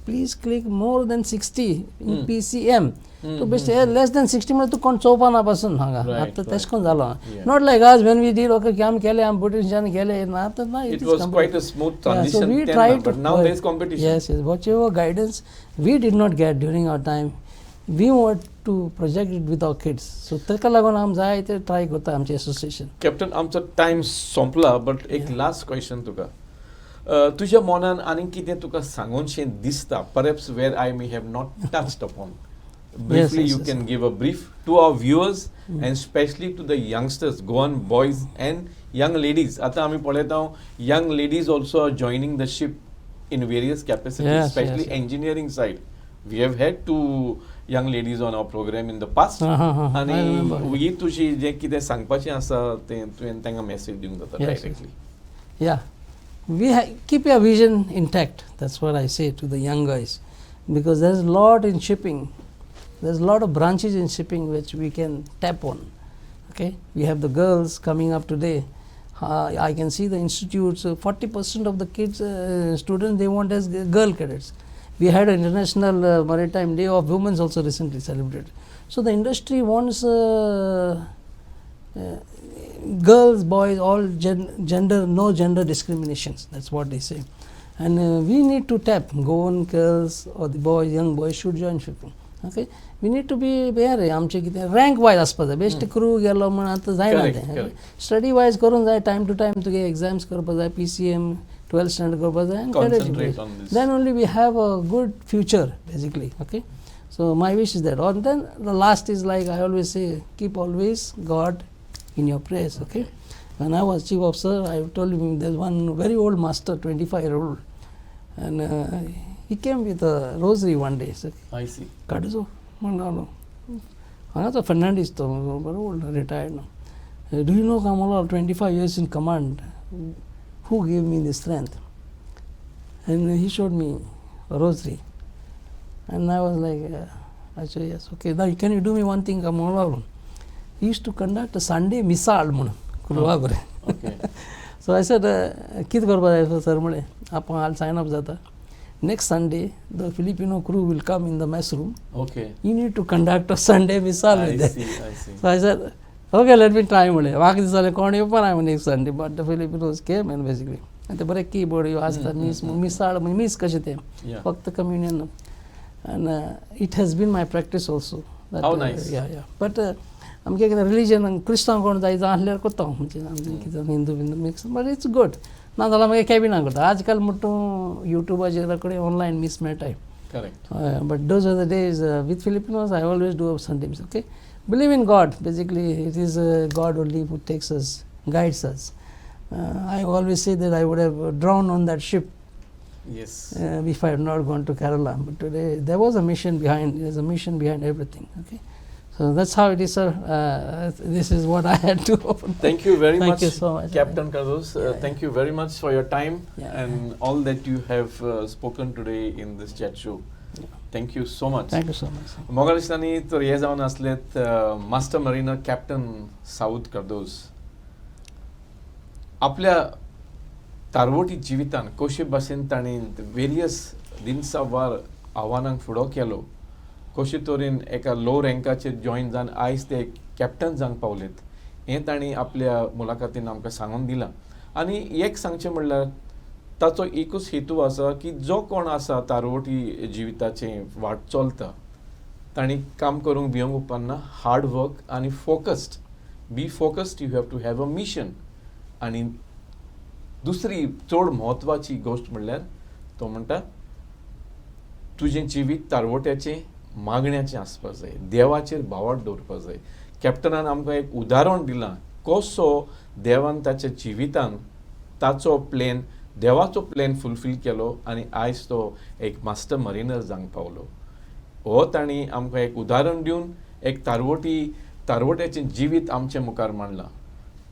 please click more than 60 in PCM. So basically less than 60 minutes to kon chopa na pasun hanga. After test kon zalo. Not like us when we did okay kam kele am Buddhism kele na. It was quite a smooth transition. So we tried, but now there is competition. Yes, whatever guidance we did not get during our time, we want to project it with our kids. So taka lagun am jay te try kota amche association. Captain, amcha time sompla, but ek last question tuka. तुझ्या मनान आनी कितें तुका सांगूनशें दिसता, perhaps where I may have not touched upon. Briefly, you can give a brief to our viewers and especially to the youngsters, Goan boys and young ladies. Ata ami पळयता young ladies also are joining the ship in various capacities, especially engineering side. We have had 2 young ladies on our program in the past. आणि we तुझी जे कितें सांगपाचें आसा तें तुवें तांकां message दिवंक जाता directly. Yeah. Keep your vision intact. That's what I say to the young guys, because there's a lot in shipping. There's a lot of branches in shipping which we can tap on. Okay, we have the girls coming up today. I can see the institutes. 40% of the kids, students, they want as girl cadets. We had an International Maritime Day of Women also recently celebrated. So the industry wants girls, boys, all gender, no gender discriminations. That's what they say. And we need to tap. Goan girls or the boys, young boys should join shipping. Okay we need to be हें रे आमचें कितें rank wise आसपा जाय best crew गेलो म्हण आतां जायना तें स्टडी वायज करूंक जाय टायम टू टायम तुगे एग्जाम्स करपा जाय PCM 12th स्टँडर्ड करपा जाय आनी then only we have a good future basically okay so my wish is that on then the last is like I always say keep always God in your prayers, okay? When I was chief officer, I told him there's one very old master, 25-year-old, and he came with a rosary one day. So, I see. Cardozo, no. Another Fernandez, very old, retired now. Do you know Kamala, 25 years in command, who gave me the strength? And he showed me a rosary. And I was like, I said, yes, okay. Now, can you do me one thing, Kamala? He used to conduct a Sunday missal म्हणून कुलवागरे. So I said, कित करपा जाय sir म्हणे आपण आल sign up जाता. Next Sunday, the Filipino crew will come in the mess room. Okay. You need to conduct a Sunday missal with them. I see. So I said, okay, let me try म्हणे. वाक दिसाले कोण येवपा ना next Sunday, but the Filipinos came and basically. And ते बरे keyboard ह्यो आसता missal miss कशें तें फक्त communion. And it has been my practice also. That, how nice. Yeah. But आमगे कितें रिलीजन क्रिस्तांव कोण जाय आसल्यार करता म्हणजे आमी कितें Hindu mix but it's good ना जाल्यार मागीर कॅबिना करता आजकाल म्हणटा युट्यूबाचेर कडेन ऑनलायन मिस मेळटाय correct but those are the days with Filipinos I always do sometimes okay believe in God basically it is God only who takes us guides us I always say that I would have drowned on that ship if I had not gone to Kerala, but today there was a mission behind, there's a mission behind everything, okay. So that's how it is, sir. This is what I had to open. Thank you very much. Thank you so much. Captain Cardozo. Thank you very much for your time and all that you have spoken today in this chat show. Thank you so much. Thank you so much. मोगालिस्तानी तर हे जावन आसलेत master mariner captain Saud Cardozo. आपल्या तारवोटी जिवितान कशे भाशेन ताणी वेरियस दिनसावार आव्हानांक फुडो केलो कशे तरेन एका लो रँकाचेर जॉइन जावन आयज ते कॅप्टन जावंक पावलेत हें ताणी आपल्या मुलाखतीन आमकां सांगून दिलां आनी एक सांगचें म्हणल्यार ताचो एकूच हेतू आसा की जो कोण आसा तारवोटी जिविताचें वाट चलता ताणी काम करूंक भिवंक उपकारना हार्ड वर्क आनी focused be focused you have to have a mission आनी दुसरी चड म्हत्वाची गोश्ट म्हणल्यार तो म्हणटा तुजें जिवीत तारवोट्याचें मागण्याचें आसपाक जाय देवाचेर भावार्थ दवरपाक जाय कॅप्टनान आमकां एक उदाहरण दिलां कसो देवान ताच्या जिवितान ताचो प्लॅन देवाचो प्लॅन फुलफील केलो आनी आयज तो एक मास्टर मरीनर जावंक पावलो हो ताणी आमकां एक उदाहरण दिवन एक तारवोट्याचें जिवीत आमचे मुखार मांडलां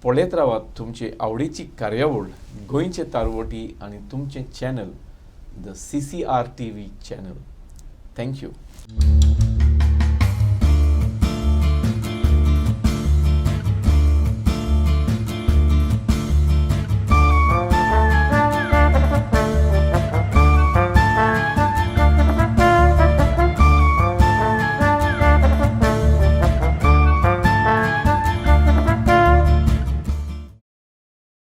पळयत रावात तुमची आवडीची कार्यावळ गोंयचे तारवोटी आनी तुमचें channel the CCR TV channel. Thank you.